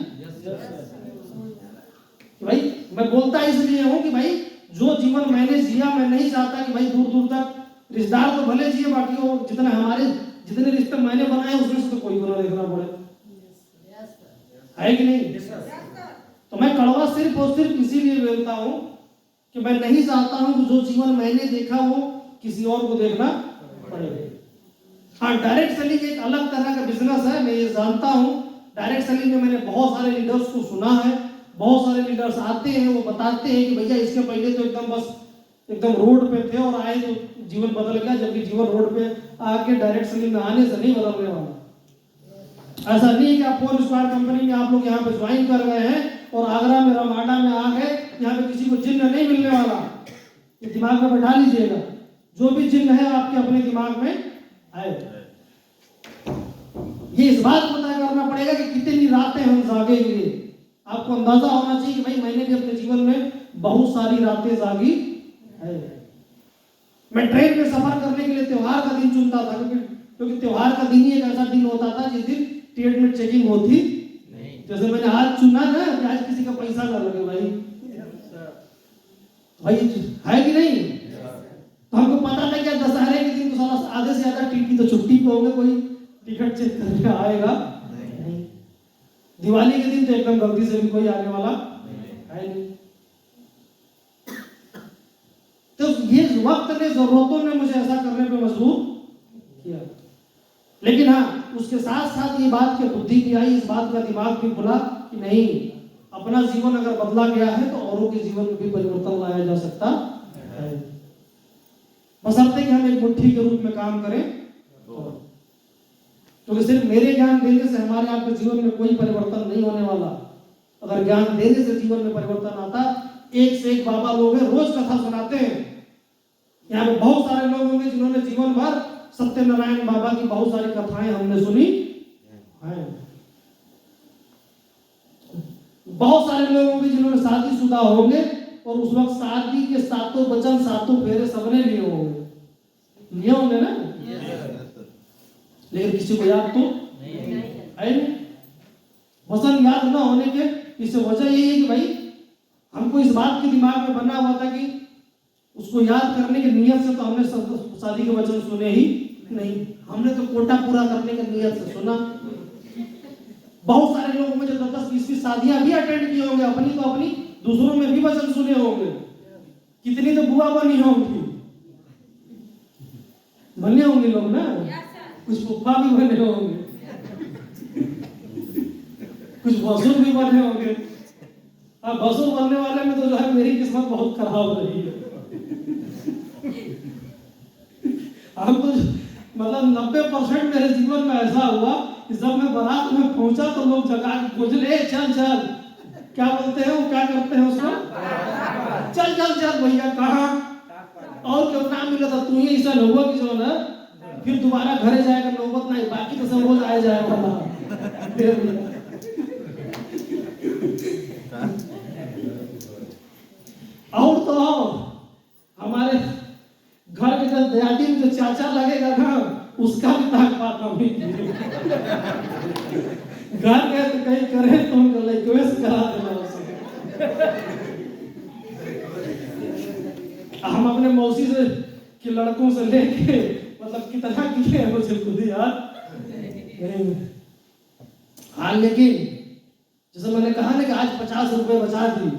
भाई मैं बोलता इसलिए हूँ कि भाई जो जीवन मैंने जिया, मैं नहीं चाहता कि भाई दूर दूर तक रिश्तेदार तो भले जिए, बाकी वो जितने रिश्ते मैंने बनाए उसमें से तो कोई गुना देखना पड़े, है कि नहीं? तो मैं कड़वा सिर्फ और सिर्फ इसीलिए बोलता हूँ कि मैं नहीं चाहता हूँ कि जो जीवन मैंने देखा वो किसी और को देखना पड़ेगा। हाँ, डायरेक्ट सेलिंग एक अलग तरह का बिजनेस है, मैं ये जानता हूँ। डायरेक्ट सेलिंग में मैंने बहुत सारे लीडर्स को सुना है, बहुत सारे लीडर्स आते हैं, वो बताते हैं कि भैया इसके पहले तो एकदम रोड पे थे और आए तो जीवन बदल गया, जबकि जीवन रोड पे आके डायरेक्ट सेलिंग में आने से नहीं बदलने वाला। ऐसा नहीं है कि आप 4 स्टार कंपनी में आप लोग यहाँ पे ज्वाइन कर गए हैं और आगरा में रमाडा में आ गए, यहाँ पे किसी को जिन्न नहीं मिलने वाला। ये दिमाग में बैठा लीजिएगा, जो भी जिन्न है आपके अपने दिमाग में है। ये इस बात को तय करना पड़ेगा कि कितनी रातें हम जागेंगे। आपको अंदाजा होना चाहिए कि भाई मैंने भी अपने जीवन में बहुत सारी रातें जागी है। मैं ट्रेन में सफर करने के लिए त्योहार का दिन चुनता था, क्योंकि त्योहार का दिन ही एक ऐसा दिन होता था जिस दिन ट्रेन में चेकिंग होती नहीं। जैसे मैंने आज चुना ना कि आज किसी का पैसा ना लगे भाई है कि नहीं। तो हमको पता था कि दशहरे के दिन तो साला आधे से ज्यादा टीटी तो छुट्टी पे होंगे, कोई टिकट चेक करने आएगा नहीं। दिवाली के दिन तो एकदम गलती से भी कोई आने वाला है नहीं। तो ये वक्त ने, जरूरतों ने मुझे ऐसा करने पे मजबूर किया। लेकिन हाँ, उसके साथ साथ ये बात की बुद्धि भी आई, इस बात का दिमाग भी खुला कि नहीं, अपना जीवन अगर बदला गया है तो औरों के जीवन में भी परिवर्तन लाया जा सकता है। बशर्ते कि हम एक मुट्ठी के रूप में काम करें। तो सिर्फ मेरे ज्ञान देने से हमारे आपके जीवन में कोई परिवर्तन नहीं होने वाला। अगर ज्ञान देने से जीवन में परिवर्तन आता, एक से एक बाबा लोग हैं, रोज कथा सुनाते हैं। यहाँ पे बहुत सारे लोग होंगे जिन्होंने जीवन भर सत्यनारायण बाबा की बहुत सारी कथाएं हमने सुनी है। बहुत सारे लोग होंगे जिन्होंने शादीशुदा होंगे और उस वक्त शादी के सातों वचन, सातों फेरे सबने लिए होंगे ना। लेकिन किसी को याद तो है नहीं। वचन याद ना होने के इससे वजह यही है कि भाई हमको इस बात के दिमाग में बना हुआ था कि उसको याद करने की नियत से तो हमने शादी के वचन सुने ही नहीं, हमने तो कोटा पूरा करने की नियत से सुना। बहुत सारे लोगों में जो 10-20 शादियां भी अटेंड की होंगे, अपनी तो अपनी, दूसरों में भी वचन सुने होंगे। कितनी तो बुआ बनी होंगी, बने होंगे लोग ना, कुछ पुप्पा भी बने होंगे, कुछ भसुर भी बने होंगे। अब भसुर बनने वाले में तो जो है मेरी किस्मत बहुत खराब रही है। हम तो मतलब 90% मेरे जीवन में ऐसा हुआ कि जब मैं बारात में पहुंचा तो लोग जगा के खोज ले, चल चल, क्या बोलते हैं वो, क्या करते हैं उसको, चल चल चल भैया कहाँ, और क्यों नाम मिला था, तू ही ऐसा हुआ कि जो ना फिर दोबारा घरे जाएगा नौबत नहीं, बाकी तो सब रोज आए जाएगा। और तो हमारे घर के जो दयाटी में जो चाचा लगेगा ना, उसका भी ताक पात हम ही घर के तो कहीं करे तो उनको रिक्वेस्ट करा देना उसे। हम अपने मौसी से के लड़कों से लेके मतलब कितना किए हैं मुझे खुद ही याद नहीं। हाँ, लेकिन जैसे मैंने कहा ना कि आज 50 रुपए बचा दी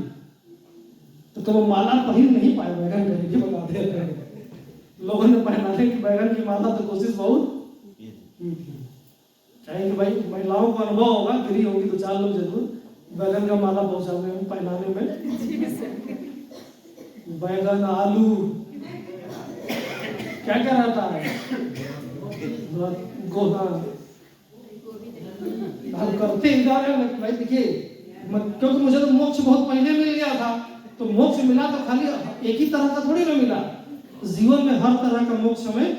तो वो माला पहन नहीं पाए, बैगन करके बता दे लोगों ने पहनाने की बैगन की माला तो कोशिश बहुत की थी। चाहे कि भाई महिलाओं को अनुभव होगा, गिरी होगी तो 4 लोग जरूर बैगन का माला पहुंचाने में, पहनाने में। बैगन, आलू, क्या क्या रहता है, गोधा हम करते ही जा रहे हैं भाई। देखिए, क्योंकि मुझे तो मोक्ष बहुत पहले मिल गया था, तो मोक्ष मिला तो खाली एक ही तरह का थोड़ी ना मिला, जीवन में हर तरह का मोक्ष हमें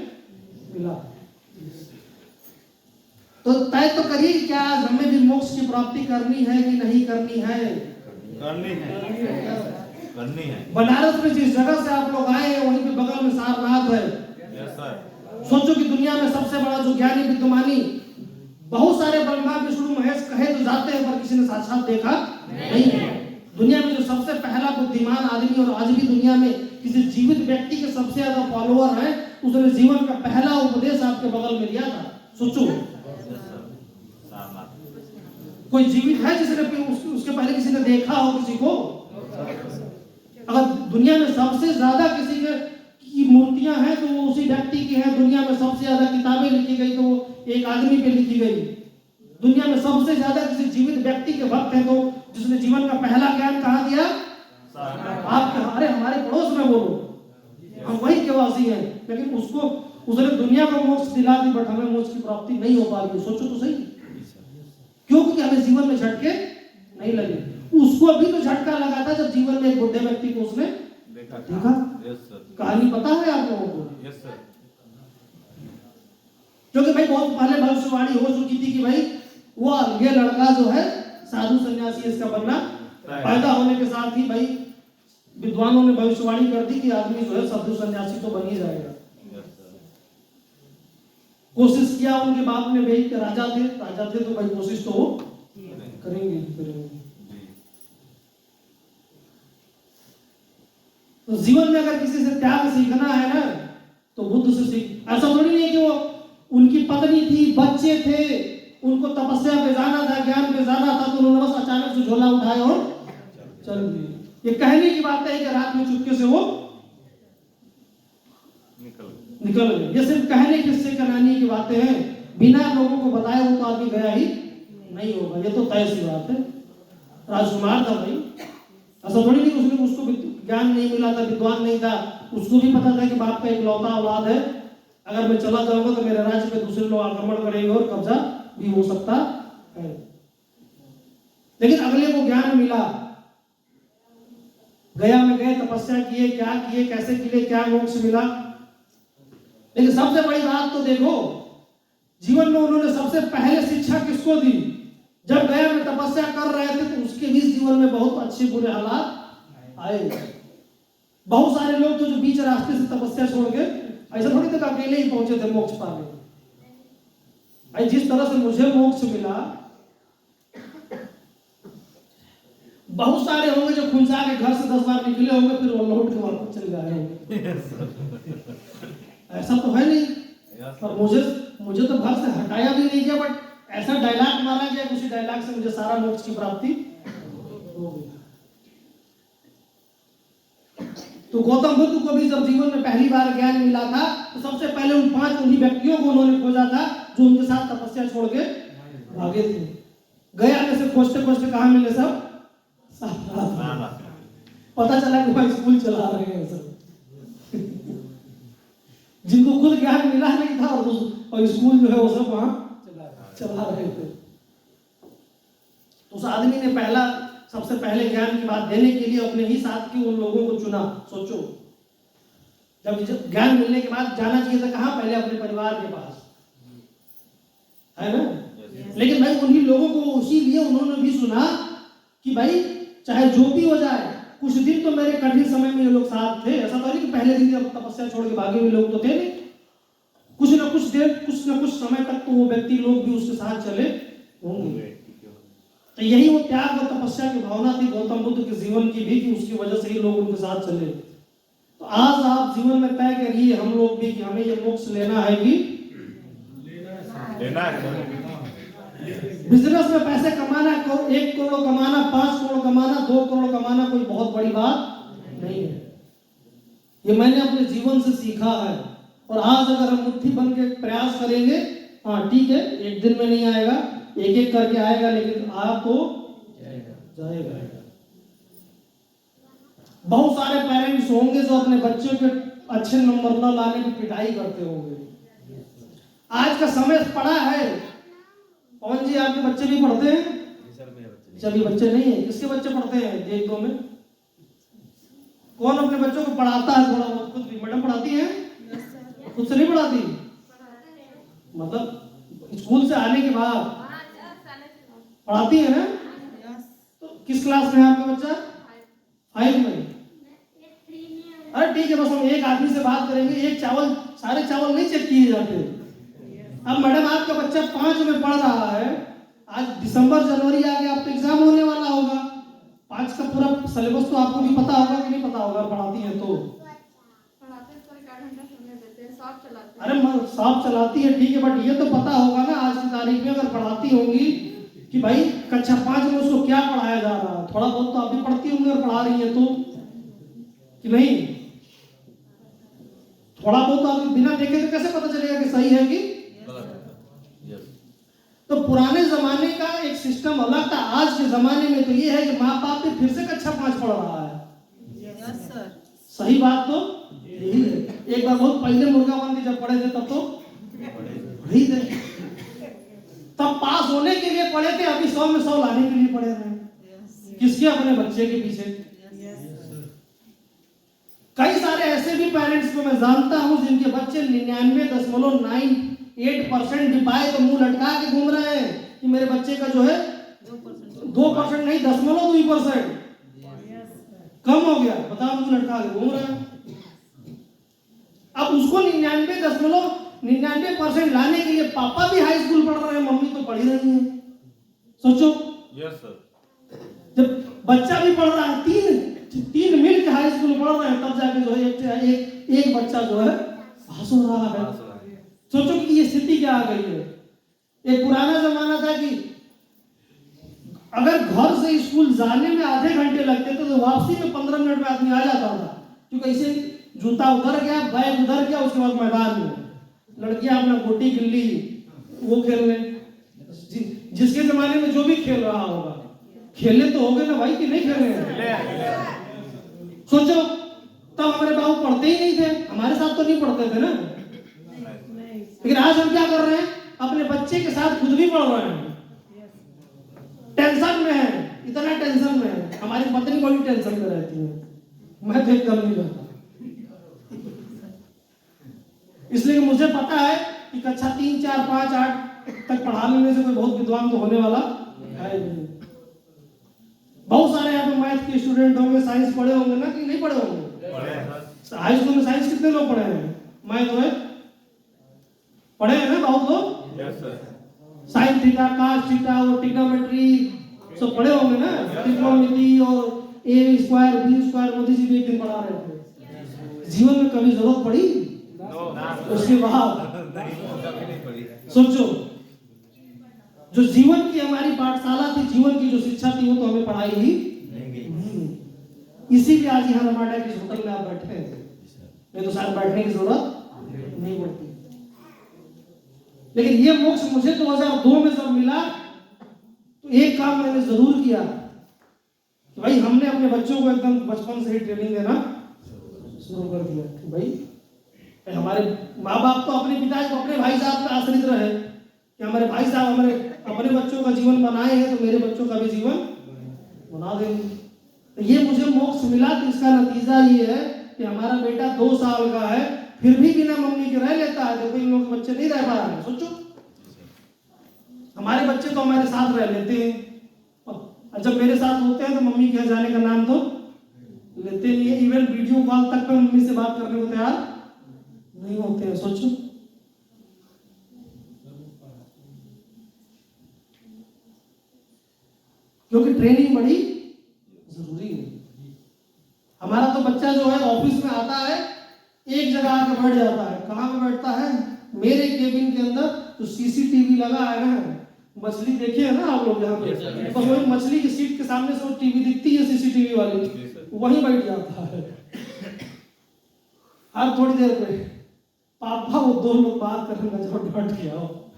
मिला। तो तय तो करिए कि क्या आज हमें भी मोक्ष की प्राप्ति करनी है कि नहीं करनी है। करनी है। बनारस में जिस जगह से आप लोग आए हैं वहीं पे बगल में सारनाथ है। सोचो कि दुनिया में सबसे बड़ा जो ज्ञानी विद्वानी, बहुत सारे ब्रह्मा विष्णु महेश कहे तो जाते हैं, पर किसी ने साक्षात देखा नहीं है। दुनिया में जो सबसे पहला बुद्धिमान आदमी, और आज भी दुनिया में किसी जीवित व्यक्ति के सबसे ज्यादा फॉलोअर हैं, उसने जीवन का पहला उपदेश आपके बगल में लिया था। सोचो, कोई जीवित है जिसने उसके पहले किसी ने देखा हो किसी को? अगर दुनिया में सबसे ज्यादा किसी की मूर्तियां हैं तो वो उसी व्यक्ति की है। दुनिया में सबसे ज्यादा किताबें लिखी गई तो वो एक आदमी पे लिखी गई। दुनिया में सबसे ज्यादा किसी जीवित व्यक्ति के भक्त है तो जिसने जीवन का पहला ज्ञान कहाँ दिया? आप अरे हमारे पड़ोस में बोलो, हम वही के वासी हैं, लेकिन उसने दुनिया को मोक्ष दिला दी, बट हमें मोक्ष की प्राप्ति नहीं हो पा रही। सोचो तो सही, क्यों? क्योंकि हमें जीवन में झटके नहीं लगे। उसको भी तो झटका लगा था जब जीवन में एक बुढ़े व्यक्ति को उसने देखा। कहानी पता है आप लोगों को? क्योंकि भाई बहुत पहले भविष्यवाणी हो चुकी थी कि भाई वो ये लड़का जो है साधु सन्यासी इसका बनना, पैदा होने के साथ ही भाई विद्वानों ने भविष्यवाणी कर दी कि आदमी जो है साधु सन्यासी तो बन ही जाएगा। कोशिश किया उनके बाप ने, भाई राजा थे तो भाई कोशिश तो वो करेंगे। तो जीवन में अगर किसी से त्याग सीखना है ना तो बुद्ध से सीख। ऐसा थोड़ी नहीं है कि वो उनकी पत्नी थी, बच्चे थे, उनको तपस्या पे जाना था, ज्ञान पे जाना था, तो उन्होंने बस अचानक से झोला उठाया और चल दिए। ये कहने की बात है कि रात में चुपके से वो निकल गए। ये सिर्फ कहने किस्से कराने की बातें हैं, बिना लोगों को बताए वो तो आदमी गया ही नहीं होगा, ये तो तय सी बात है। राजकुमार था भाई, ऐसा थोड़ी नहीं उसको ज्ञान नहीं मिला था, विद्वान नहीं था, उसको भी पता था कि बाप का इकलौता औलाद है, अगर मैं चला जाऊंगा तो मेरे राज्य पे दूसरे लोग आक्रमण करेंगे और कब्जा भी हो सकता है। लेकिन अगले को ज्ञान मिला, गया में गए, तपस्या किए, क्या किए, कैसे किए, क्या मोक्ष मिला। लेकिन सबसे बड़ी बात तो देखो, जीवन में उन्होंने सबसे पहले शिक्षा किसको दी? जब गया में तपस्या कर रहे थे तो उसके बीच जीवन में बहुत अच्छे बुरे हालात आए। बहुत सारे लोग तो जो बीच रास्ते से तपस्या छोड़ के, ऐसा थोड़ी तक अकेले ही पहुंचे थे मोक्ष पाने। भाई जिस तरह से मुझे मोक्ष मिला, बहुत सारे होंगे जो खुंसा के घर से 10 बार निकले होंगे, फिर वो लौट के वापस चले गए होंगे। ऐसा तो है नहीं। और मुझे तो घर से हटाया भी नहीं गया, बट ऐसा डायलॉग मारा गया, उसी डायलॉग से मुझे सारा मोक्ष की प्राप्ति हो गई। तो गौतम बुद्ध को भी जब जीवन में पहली बार ज्ञान मिला था तो सबसे पहले उन 5 उन्हीं व्यक्तियों को उन्होंने खोजा था जो उनके साथ तपस्या छोड़ के भागे थे। गया में से खोजते खोजते कहाँ मिले सब? पता चला कि वह स्कूल चला रहे हैं सब, जिनको खुद ज्ञान मिला नहीं था और स्कूल जो है वो सब वहां चला रहे थे। उस आदमी ने सबसे पहले ज्ञान की बात देने के लिए अपने ही साथ के उन लोगों को चुना। सोचो, जब ज्ञान मिलने के बाद जाना चाहिए था कहाँ? पहले अपने परिवार के पास, है ना? लेकिन भाई उन्हीं लोगों को इसीलिए उन्होंने भी सुना कि भाई चाहे जो भी हो जाए, कुछ दिन तो मेरे कठिन समय में ये लोग साथ थे। ऐसा तो नहीं कि पहले दिन तपस्या छोड़ के भागे हुए लोग तो थे नहीं, कुछ ना कुछ देर, कुछ ना कुछ समय तक तो वो व्यक्ति लोग भी उसके साथ चले होंगे। तो यही वो त्याग और तपस्या की भावना थी गौतम बुद्ध के जीवन की भी, कि उसकी वजह से ही लोग उनके साथ चले। तो आज आप जीवन में तय करिए, हम लोग भी, कि हमें ये मोक्ष लेना है कि लेना है। बिजनेस में पैसे कमाना, 1 करोड़ कमाना, 5 करोड़ कमाना, 2 करोड़ कमाना कोई बहुत बड़ी बात नहीं है। ये मैंने अपने जीवन से सीखा है। और आज अगर हम मुट्ठी बन के प्रयास करेंगे, हाँ ठीक है, एक दिन में नहीं आएगा, एक एक करके आएगा, लेकिन आ तो जाएगा। बहुत सारे पेरेंट्स होंगे जो अपने बच्चों के अच्छे नंबर न लाने की पिटाई करते होंगे। आज का समय पड़ा है। पवन जी, आपके बच्चे भी पढ़ते हैं? चलिए, बच्चे नहीं है, किसके बच्चे पढ़ते हैं? एक दो में कौन अपने बच्चों को पढ़ाता है? थोड़ा बहुत खुद भी मैडम पढ़ाती है? खुद से नहीं पढ़ाती? मतलब स्कूल से आने के बाद पढ़ाती है ना? तो किस क्लास में है आपका बच्चा? 5 में। अरे ठीक है, बस हम एक आदमी से बात करेंगे। एक चावल, सारे चावल नहीं चेक किए जाते। अब मैडम आपका बच्चा 5 में पढ़ रहा है, आज दिसंबर जनवरी आ गया, अब तो एग्जाम होने वाला होगा। 5 का पूरा सिलेबस तो आपको भी पता होगा कि नहीं पता होगा? पढ़ाती है तो अरे साफ चलाती है, ठीक है, बट ये तो पता होगा ना आज की तारीख में अगर पढ़ाती होंगी कि भाई कक्षा 5 में उसको क्या पढ़ाया जा रहा है। थोड़ा बहुत तो आप भी पढ़ती होंगी और पढ़ा रही है तो, कि नहीं? थोड़ा बहुत आप बिना देखे तो कैसे पता चलेगा कि सही है कि गलत? तो पुराने जमाने का एक सिस्टम अलग था, आज के जमाने में तो ये है कि माँ बाप भी फिर से कक्षा 5 पढ़ रहा है। सही बात तो यही है। एक बार बहुत पहले मुर्गा बन के जब पढ़े थे तब तो वही थे, तब पास होने के लिए पढ़े थे, अभी 100 में 100 लाने के लिए पढ़े रहे। किसके? अपने बच्चे के पीछे। कई सारे ऐसे भी पेरेंट्स को मैं जानता हूं जिनके बच्चे 99.9 8% भी पाए तो मुंह लटका के घूम रहे हैं कि मेरे बच्चे का जो है 2% नहीं 0.2% कम हो गया, बताओ, मुंह लटका के घूम रहे हैं। अब उसको 99.99% लाने के लिए पापा भी हाई स्कूल पढ़ रहे हैं, मम्मी तो पढ़ी रही है। सोचो, यस सर। जब बच्चा भी पढ़ रहा है, तीन मिल के हाई स्कूल पढ़ रहे हैं, तब जाके जो है एक बच्चा जो है पास हो रहा है। सोचो कि ये स्थिति क्या आ गई है। एक पुराना जमाना था कि अगर घर से स्कूल जाने में आधे घंटे लगते थे तो वापसी में 15 मिनट में आदमी आ जाता था, क्योंकि ऐसे जूता उधर गया, बैग उधर गया, उसके बाद मैदान में लड़कियां अपना गोटी गिल्ली वो खेलने, जिसके जमाने में जो भी खेल रहा होगा, खेलने तो होगे ना भाई कि नहीं खेलने। सोचो, तब हमारे बाबू पढ़ते ही नहीं थे, हमारे साथ तो नहीं पढ़ते थे ना, लेकिन आज हम क्या कर रहे हैं, अपने बच्चे के साथ खुद भी पढ़ रहे हैं। टेंशन में है, इतना टेंशन में है, हमारी पत्नी बड़ी टेंशन में रहती है, मैं तो एकदम नहीं रहता। इसलिए मुझे पता है कि कक्षा 3, 4, 5, 8 तक पढ़ा लेने से कोई बहुत विद्वान तो होने वाला है नहीं। बहुत सारे यहाँ पे मैथ के स्टूडेंट होंगे, साइंस पढ़े होंगे ना, कि नहीं पढ़े होंगे। हाई स्कूल में साइंस कितने लोग पढ़े हैं? मैथ में पढ़े हैं ना बहुत लोग। साइन थीटा, कॉस थीटा और ट्रिग्नोमेट्री सब पढ़े होंगे ना, त्रिकोणमिति और a square b square Modi ji भी एक दिन पढ़ा रहे थे। जीवन में कभी जरूरत पड़ी? उसके बाद सोचो, जो जीवन की हमारी पाठशाला थी, जीवन की जो शिक्षा थी, वो तो हमें पढ़ाई ही नहीं। इसीलिए आज यहाँ रमाडा के होटल में आप बैठे हैं, नहीं तो शायद बैठने की जरूरत नहीं पड़ती। लेकिन ये मोक्ष मुझे 2002 में जब मिला तो एक काम मैंने जरूर किया कि भाई हमने अपने बच्चों को एकदम बचपन से ही ट्रेनिंग देना शुरू कर दिया कि भाई हमारे माँ बाप तो अपने पिताजी को अपने भाई साहब पे आश्रित रहे कि हमारे भाई साहब हमारे अपने बच्चों का जीवन बनाए हैं तो मेरे बच्चों का भी जीवन बना देंगे। तो ये मुझे मोक्ष मिला, तो इसका नतीजा ये है कि हमारा बेटा 2 साल का है, फिर भी बिना मम्मी के रह लेता है। देखो इन लोगों के बच्चे नहीं रह पा रहे हैं। सोचो, हमारे बच्चे तो हमारे साथ रह लेते हैं, और जब मेरे साथ होते हैं तो मम्मी के यहाँ जाने का नाम तो लेते नहीं है। इवन वीडियो कॉल तक पे मम्मी से बात करने को तैयार नहीं होते हैं। सोचो, क्योंकि ट्रेनिंग बड़ी जरूरी है। हमारा तो बच्चा जो है ऑफिस में आता है, एक जगह आकर बैठ जाता है। कहाँ पे बैठता है? मेरे केबिन के अंदर तो सीसीटीवी लगा है ना, मछली देखे है ना आप लोग यहाँ पे, तो वही मछली की सीट के सामने से वो टीवी दिखती है सीसीटीवी वाली, वहीं बैठ जाता है। हर थोड़ी देर पे पापा वो 2 लोग बात करने का जरूर बैठ गया हो।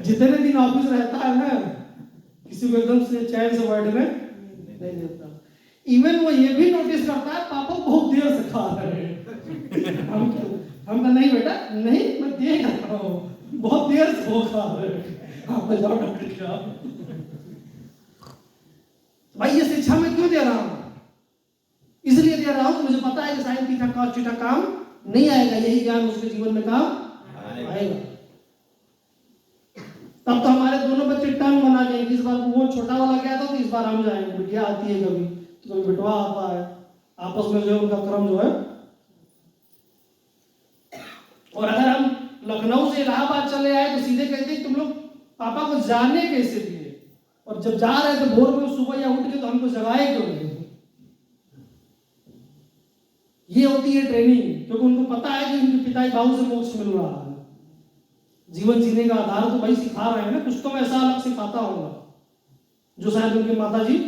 जितने दिन ऑफिस रहता है ना, किसी को एकदम से चैन से बैठने नहीं देता। इवन वो ये भी नोटिस करता है पापा बहुत देर से खा रहे हैं। हम कहा नहीं बेटा, नहीं, मैं देख रहा हूँ, बहुत देर से वो खा रहे हैं, आप जाओ डॉक्टर के पास। भाई ये शिक्षा मैं क्यों दे रहा हूँ? इसलिए दे रहा हूँ, मुझे पता है कि साइन थीटा कॉस थीटा काम नहीं आएगा, यही ज्ञान उसके जीवन में काम आएगा। तब तो हमारे दोनों बच्चे टर्न बना लेंगे। इस बार वो छोटा वाला गया था तो इस बार हम जाएंगे। बिटिया आती है कभी तो कभी बिटवा आता है, आपस में जो है उनका क्रम जो है। और अगर हम लखनऊ से इलाहाबाद चले आए तो सीधे कहते हैं तुम लोग पापा को जाने कैसे दिए, और जब जा रहे थे भोर में सुबह या उठ के तो हमको जगाए क्यों नहीं। ये होती है ट्रेनिंग, क्योंकि उनको पता है कि उनके पिताजी बाबू से मोक्ष मिल रहा है। जीवन जीने का आधार तो भाई सिखा रहे हैं ना, कुछ तो मैं ऐसा अलग सिखाता होगा जो शायद उनकी माता जी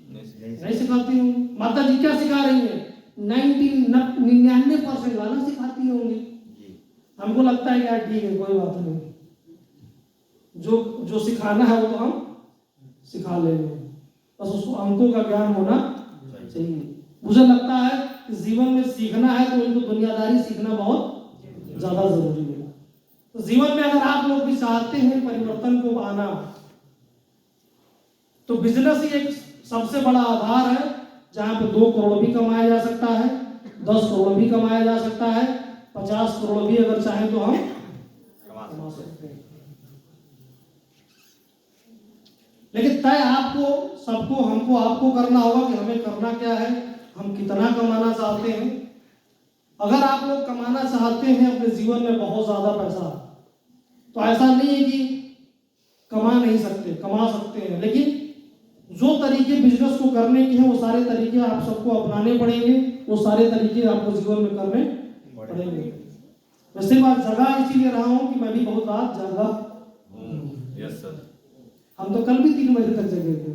नहीं सिखाती होंगी। माता जी क्या सिखा रही है? 99% गाना सिखाती होंगी। हमको लगता है यार ठीक है, कोई बात नहीं, जो सिखाना है वो तो हम सिखा लेंगे, बस उसको अंकों का ज्ञान होना चाहिए। मुझे लगता है कि जीवन में सीखना है तो उनको दुनियादारी सीखना बहुत ज्यादा जरूरी है। तो जीवन में अगर आप लोग भी चाहते हैं परिवर्तन को आना, तो बिजनेस ही एक सबसे बड़ा आधार है जहां पे 2 करोड़ भी कमाया जा सकता है, 10 करोड़ भी कमाया जा सकता है, 50 करोड़ भी अगर चाहे तो हम कमा सकते हैं। लेकिन तय आपको, सबको, हमको, आपको करना होगा कि हमें करना क्या है, हम कितना कमाना चाहते हैं। अगर आप लोग कमाना चाहते हैं अपने जीवन में बहुत ज्यादा पैसा, तो ऐसा नहीं है कि कमा नहीं सकते, कमा सकते हैं, लेकिन जो तरीके बिजनेस को करने के हैं वो सारे तरीके आप सबको अपनाने पड़ेंगे, वो सारे तरीके आपको जीवन में करने पड़ेंगे। वैसे बात जगह इसीलिए रहा हूँ कि मैं भी बहुत रात जागा। Yes sir. हम तो कल भी 3 बजे तक जगे थे,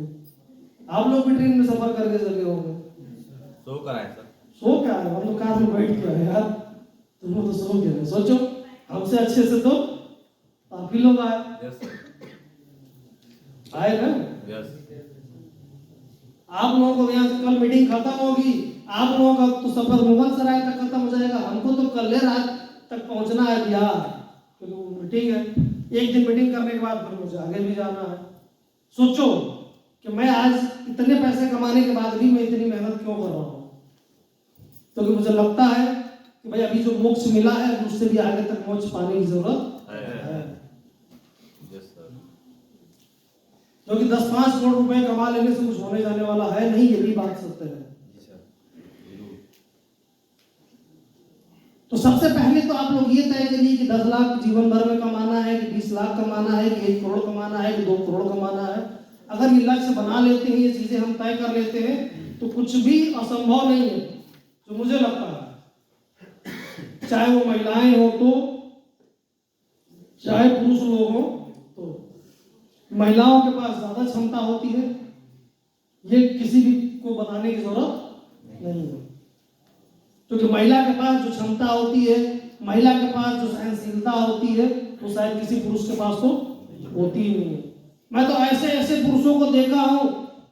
आप लोग भी ट्रेन में सफर करके जगे होंगे। सो कराए सर। सो क्या है, हम तो कार में बैठ के आए यार, तुम लोग तो सो गए। सोचो हमसे अच्छे से तो काफी लोग आए। Yes sir. आए ना। यस। आप लोगों को यहाँ से कल मीटिंग खत्म होगी, आप लोगों का तो सफर मुगल सराय तक खत्म हो जाएगा, हमको तो कल रात तक पहुंचना है बिहार, क्योंकि वो मीटिंग है। एक दिन मीटिंग करने के बाद फिर मुझे आगे भी जाना है। सोचो कि मैं आज इतने पैसे कमाने के बाद भी मैं इतनी मेहनत क्यों कर रहा हूँ, क्योंकि मुझे लगता है कि भाई अभी जो मोक्ष मिला है उससे भी आगे तक मोक्ष पाने की जरूरत है। Yes sir. क्योंकि 10-5 करोड़ रुपए कमा लेने से कुछ होने जाने वाला है नहीं, ये भी बात सत्य है। जी सर। जरूर। तो सबसे पहले तो आप लोग ये तय करिए कि 10 लाख जीवन भर में कमाना है, कि 20 लाख कमाना है, कि 1 करोड़ कमाना है, कि 2 करोड़ कमाना है। अगर ये लक्ष्य बना लेते हैं, ये चीजें हम तय कर लेते हैं, तो कुछ भी असंभव नहीं है, जो मुझे लगता है। चाहे वो महिलाएं हो तो, चाहे पुरुष लोग हो तो। महिलाओं के पास ज्यादा क्षमता होती है, ये किसी भी को बताने की जरूरत नहीं है, क्योंकि महिला के पास जो क्षमता होती है, महिला के पास जो सहनशीलता होती है, वो शायद किसी पुरुष के पास तो होती ही नहीं है। मैं तो ऐसे ऐसे पुरुषों को देखा हूं,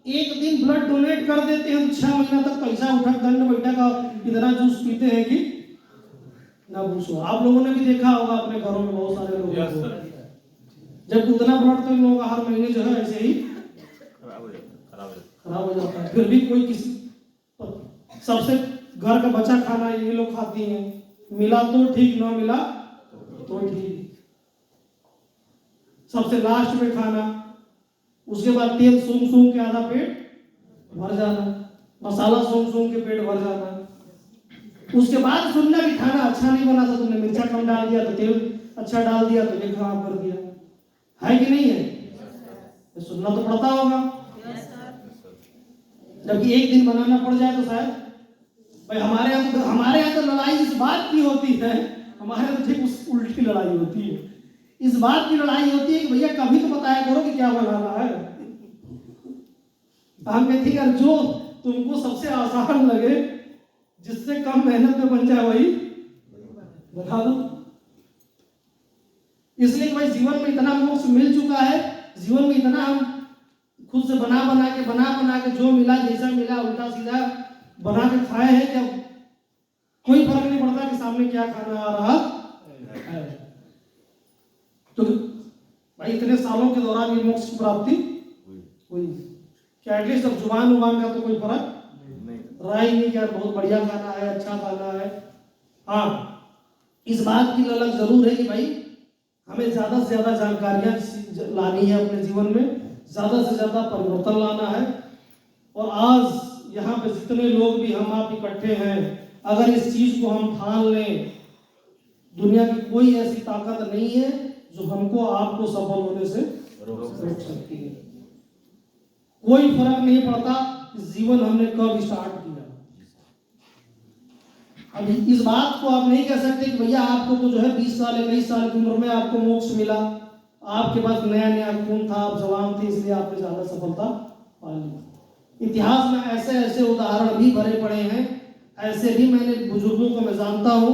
एक दिन ब्लड डोनेट कर देते हैं, 6 महीना तक पैसा उठक दंड बैठक और इतना जूस पीते हैं कि ना पूछो। आप लोगों ने भी देखा होगा अपने घरों में बहुत सारे लोग, यस सर। जब उतना ब्लड तो इन लोगों का हर महीने जो है ऐसे ही खराब हो जाता खराब हो जाता है। फिर भी कोई किसी, सबसे घर का बचा खाना ये लोग खाती हैं, मिला तो ठीक, ना मिला तो ठीक। सबसे लास्ट में खाना, उसके बाद तेल सूंघ सूंघ के आधा पेट भर जाना, मसाला सूंघ सूंघ के पेट भर जाना, उसके बाद सुनना कि खाना अच्छा नहीं बना था, तुमने मिर्चा कम डाल दिया, तो तेल अच्छा डाल दिया तो ये खराब कर दिया, है कि नहीं है? तो सुनना तो पड़ता होगा। जबकि एक दिन बनाना पड़ जाए तो शायद भाई हमारे यहाँ तो लड़ाई इस बात की होती है, हमारे यहाँ तो ठीक उस उल्टी लड़ाई होती है। इस बात की लड़ाई होती है कि भैया कभी तो बताया करो कि क्या बनाना है। हम कहते हैं जो तुमको सबसे आसान लगे, जिससे कम मेहनत में बन जाए वही बना दो। इसलिए कि भाई जीवन में इतना मोक्ष मिल चुका है, जीवन में इतना हम खुद से बना बना के जो मिला जैसा मिला उल्टा सीधा बना के खाए हैं, कि अब कोई फर्क नहीं पड़ता कि सामने क्या खाना आ रहा है। तो भाई इतने सालों के दौरान ये मोक्ष की प्राप्ति हुई, क्या एटलीस्ट अब जुबान का तो कोई फर्क रहा ही नहीं, क्या बहुत बढ़िया खाना है, अच्छा खाना है। हाँ, इस बात की ललक जरूर है कि भाई हमें ज्यादा से ज्यादा जानकारियां लानी है अपने जीवन में, ज्यादा से ज्यादा परिवर्तन लाना है। और आज यहाँ पे जितने लोग भी हम आप इकट्ठे हैं, अगर इस चीज को हम ठान लें, दुनिया की कोई ऐसी ताकत नहीं है जो हमको आपको सफल होने से रोक सकती है। कोई फर्क नहीं पड़ता कि जीवन हमने कब स्टार्ट किया। अब इस बात को आप नहीं कह सकते कि भैया आपको तो जो है 20 साल 21 साल की उम्र में आपको मोक्ष मिला, आपके पास नया नया खून था, आप जवान थे, इसलिए आपने ज्यादा सफलता पा ली। इतिहास में ऐसे ऐसे उदाहरण भी भरे पड़े हैं, ऐसे भी मैंने बुजुर्गों को मैं जानता हूँ,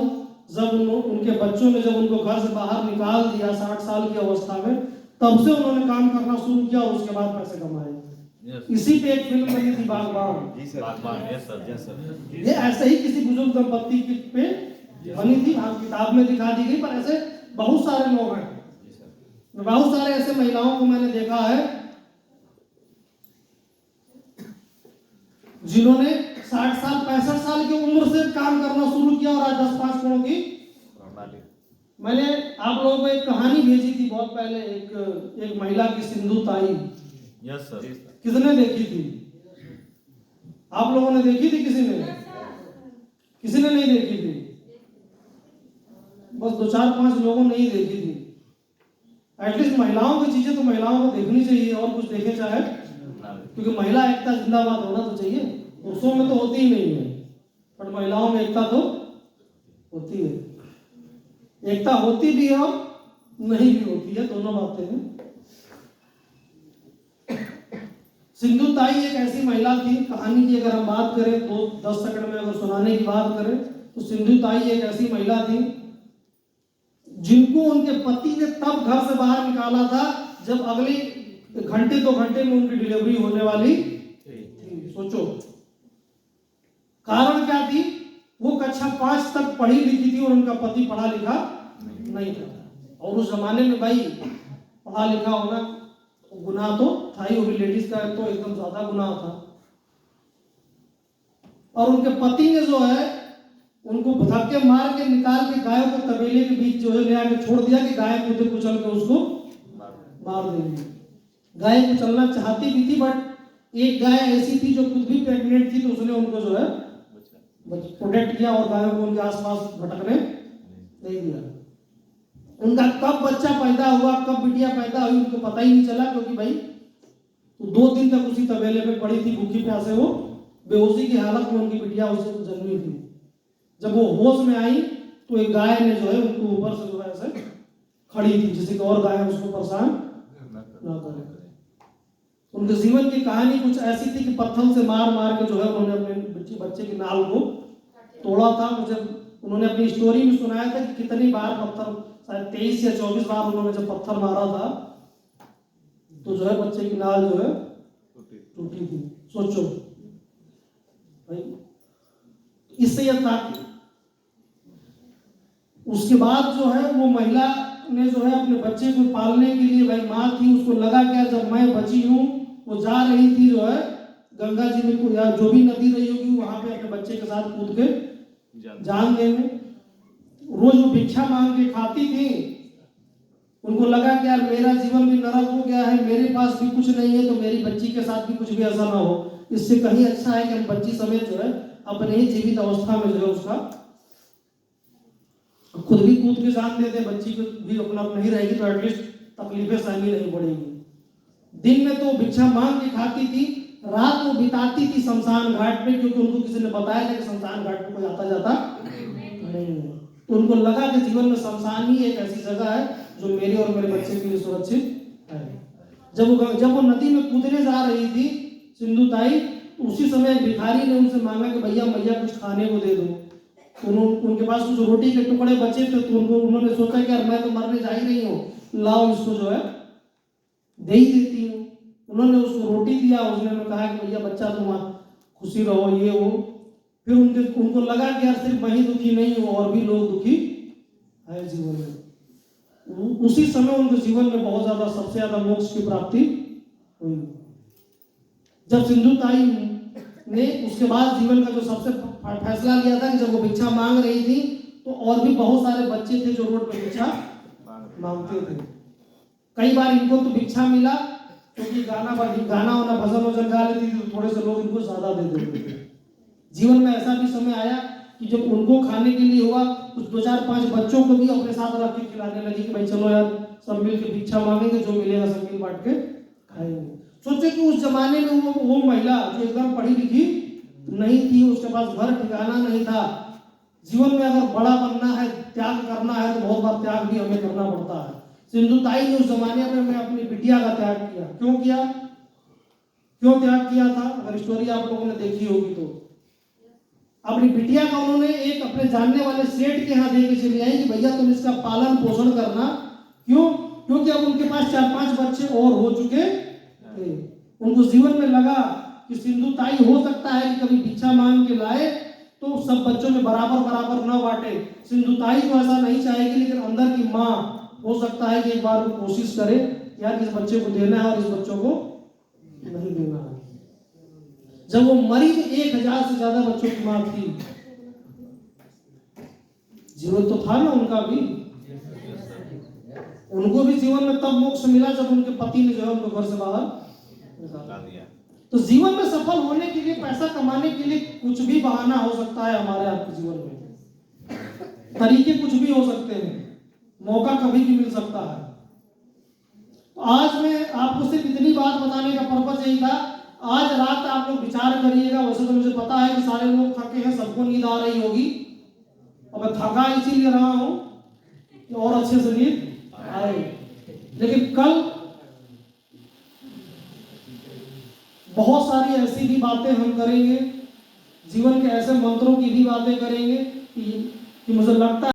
जब उनके बच्चों ने जब उनको घर से बाहर निकाल दिया 60 साल की अवस्था में, तब से उन्होंने काम करना शुरू किया और उसके बाद पैसे कमाए। इसी पे एक फिल्म बनी थी बागबान। जी सर। बागबान। Yes sir. Yes sir. ये ऐसे ही किसी बुजुर्ग दंपत्ति पे बनी थी, हाँ किताब में दिखा दी गई, पर ऐसे बहुत सारे लोग हैं, बहुत सारे ऐसे महिलाओं को मैंने देखा है जिन्होंने 60 साल 65 साल की उम्र से काम करना शुरू किया और आज 10-5 करोड़ की मैंने आप लोगों को एक कहानी भेजी थी बहुत पहले, एक महिला की, सिंधु ताई। Yes sir. किसने देखी थी? आप लोगों ने देखी थी? किसी ने नहीं देखी थी? बस 2-4-5 लोगों ने ही देखी थी। एटलीस्ट महिलाओं की चीजें तो महिलाओं को देखनी चाहिए, और कुछ देखे चाहे, क्योंकि महिला एकता जिंदाबाद होना तो चाहिए। पुरुषों में तो होती ही नहीं है, बट महिलाओं में एकता तो होती है। एकता होती भी है और नहीं भी होती है, दोनों बातें हैं। सिंधु ताई एक ऐसी महिला थी, कहानी की अगर हम बात करें, 2-10 सेकंड में अगर सुनाने की बात करें, तो सिंधु ताई एक ऐसी महिला थी जिनको उनके पति ने तब घर से बाहर निकाला था जब अगले घंटे 2 घंटे में उनकी डिलीवरी होने वाली थी। सोचो कारण क्या थी? वो कक्षा 5 तक पढ़ी लिखी थी और उनका पति पढ़ा लिखा नहीं था। और उस जमाने में भाई पढ़ा लिखा होना गुनाह तो था ही, वो भी लेडीज का तो एकदम ज्यादा गुनाह था। और उनके पति ने जो है उनको धक्के मार के निकाल के गायों को तबेले के बीच जो है ले आके छोड़ दिया कि गाय कूद कुचल के उसको मार देंगे। गाय कुचलना चाहती भी थी, बट एक गाय ऐसी थी जो खुद भी प्रेग्नेंट थी, तो उसने उनको जो है प्रोटेक्ट किया और गायों को उनके आसपास भटकने नहीं दिया। उनका कब बच्चा पैदा हुआ, कब बिटिया पैदा हुई, उनको पता ही नहीं चला, क्योंकि भाई 2 दिन तक उसी तबेले में पड़ी थी भूखी प्यासे, वो बेहोशी की हालत में उनकी बिटिया उसे जन्मी थी। जब वो होश में आई तो एक गाय ने जो है उनको ऊपर से जो है ऐसे खड़ी थी, जिससे कि और गाय उसको परेशान ना करे। उनके जीवन की कहानी कुछ ऐसी थी कि पत्थर से मार मार के जो है उन्होंने अपने बच्चे की नाल को तोड़ा था। मुझे उन्होंने अपनी स्टोरी में सुनाया था कि कितनी बार पत्थर, शायद 23 या 24 बार उन्होंने जब पत्थर मारा था तो जो है बच्चे की नाल जो है टूटी थी। सोचो भाई, इससे यह था। उसके बाद जो है वो महिला ने जो है अपने बच्चे को पालने के लिए, भाई माँ थी, उसको लगा क्या जब मैं बची हूँ, वो जा रही थी जो है गंगा जी में या जो भी नदी रही होगी वहां पे अपने बच्चे के साथ कूद के जान देने। रोज वो भिक्षा मांग के खाती थी। उनको लगा कि यार मेरा जीवन भी नरक हो गया है, मेरे पास भी कुछ नहीं है, तो मेरी बच्ची के साथ भी कुछ भी ऐसा ना हो। इससे कहीं अच्छा है कि हम बच्ची समेत जो है अपने ही जीवित अवस्था में जो है उसका खुद भी कूद के जान देते, बच्ची को भी अपना नहीं रहेगी तो एटलीस्ट तकलीफें सहनी नहीं पड़ेगी। दिन में तो भिक्षा मांग के खाती थी, रात को बिताती थी शमशान घाट पे, क्योंकि उनको किसी ने बताया था कि शमशान घाट पे कोई आता जाता नहीं है। तो उनको लगा कि जीवन में शमशान ही एक ऐसी जगह है जो मेरे और मेरे बच्चे के लिए सुरक्षित है। जब वो नदी में कूदने जा रही थी सिंधु ताई, तो उसी समय भिखारी ने उनसे मांगा कि भैया कुछ खाने को दे दो। उनके पास कुछ रोटी के टुकड़े बचे थे, तो उन्होंने सोचा कि यार मैं तो मरने जा ही नहीं हूँ, लाओ इसको जो है दे ही देती हूँ। उन्होंने उसको रोटी दिया, उसने कहा कि भैया बच्चा तुम खुशी रहो, ये वो। फिर उनको लगा कि यार सिर्फ मैं ही दुखी नहीं हूँ, और भी लोग दुखी है जीवन में। उसी समय उनके जीवन में बहुत ज्यादा, सबसे ज्यादा मोक्ष की प्राप्ति हुई। जब सिंधु ताई ने उसके बाद जीवन का जो सबसे फैसला लिया था कि जब वो भिक्षा मांग रही थी तो और भी बहुत सारे बच्चे थे जो रोड पे भिक्षा मांगते थे। कई बार इनको तो भिक्षा मिला क्योंकि गाना वाना भजन वजन गा लेती थी, तो थोड़े से लोग इनको ज्यादा दे देते थे। जीवन में ऐसा भी समय आया कि जब उनको खाने के लिए हुआ, कुछ 2-4-5 बच्चों को भी अपने साथ रख के खिलाने लगी कि भाई चलो यार सब मिल के भिक्षा मांगेंगे, जो मिलेगा सब मिल बांट के खाएंगे। सोचे कि उस जमाने में वो महिला जो एकदम पढ़ी लिखी नहीं थी, उसके पास घर ठिकाना नहीं था। जीवन में अगर बड़ा बनना है, त्याग करना है, तो बहुत बार त्याग भी हमें करना पड़ता है। सिंधु ताई ने उस जमाने में अपनी बिटिया का त्याग किया। क्यों त्याग किया था? अगर स्टोरी आप लोगों ने देखी होगी तो अपनी बिटिया का उन्होंने एक अपने जानने वाले सेठ के यहाँ दे के चली आई कि भैया तुम इसका पालन पोषण करना। क्यों? क्योंकि अब उनके पास 4-5 बच्चे और हो चुके थे। उनको जीवन में लगा कि सिंधु ताई हो सकता है कि कभी भिक्षा मांग के लाए तो सब बच्चों में बराबर न बांटे। सिंधु ताई तो ऐसा नहीं चाहेगी, लेकिन अंदर की माँ हो सकता है कि एक बार वो कोशिश करे यार इस बच्चे को देना है और इस बच्चों को नहीं देना है। जब वो मरी तो 1000 से ज्यादा बच्चों की मां थी। जीवन तो था ना उनका भी, उनको भी जीवन में तब मोक्ष मिला जब उनके पति ने जो है उनको घर से बाहर निकाला। ला दिया। तो जीवन में सफल होने के लिए, पैसा कमाने के लिए कुछ भी बहाना हो सकता है हमारे आपके जीवन में, तरीके कुछ भी हो सकते हैं, मौका कभी भी मिल सकता है। तो आज मैं आपको सिर्फ इतनी बात बताने का पर्पज यही था। आज रात आप लोग विचार करिएगा। वैसे तो मुझे पता है कि सारे लोग थके हैं, सबको नींद आ रही होगी, और मैं थका इसीलिए रहा हूं कि और अच्छे से नींद आए। लेकिन कल बहुत सारी ऐसी भी बातें हम करेंगे, जीवन के ऐसे मंत्रों की भी बातें करेंगे कि मुझे लगता है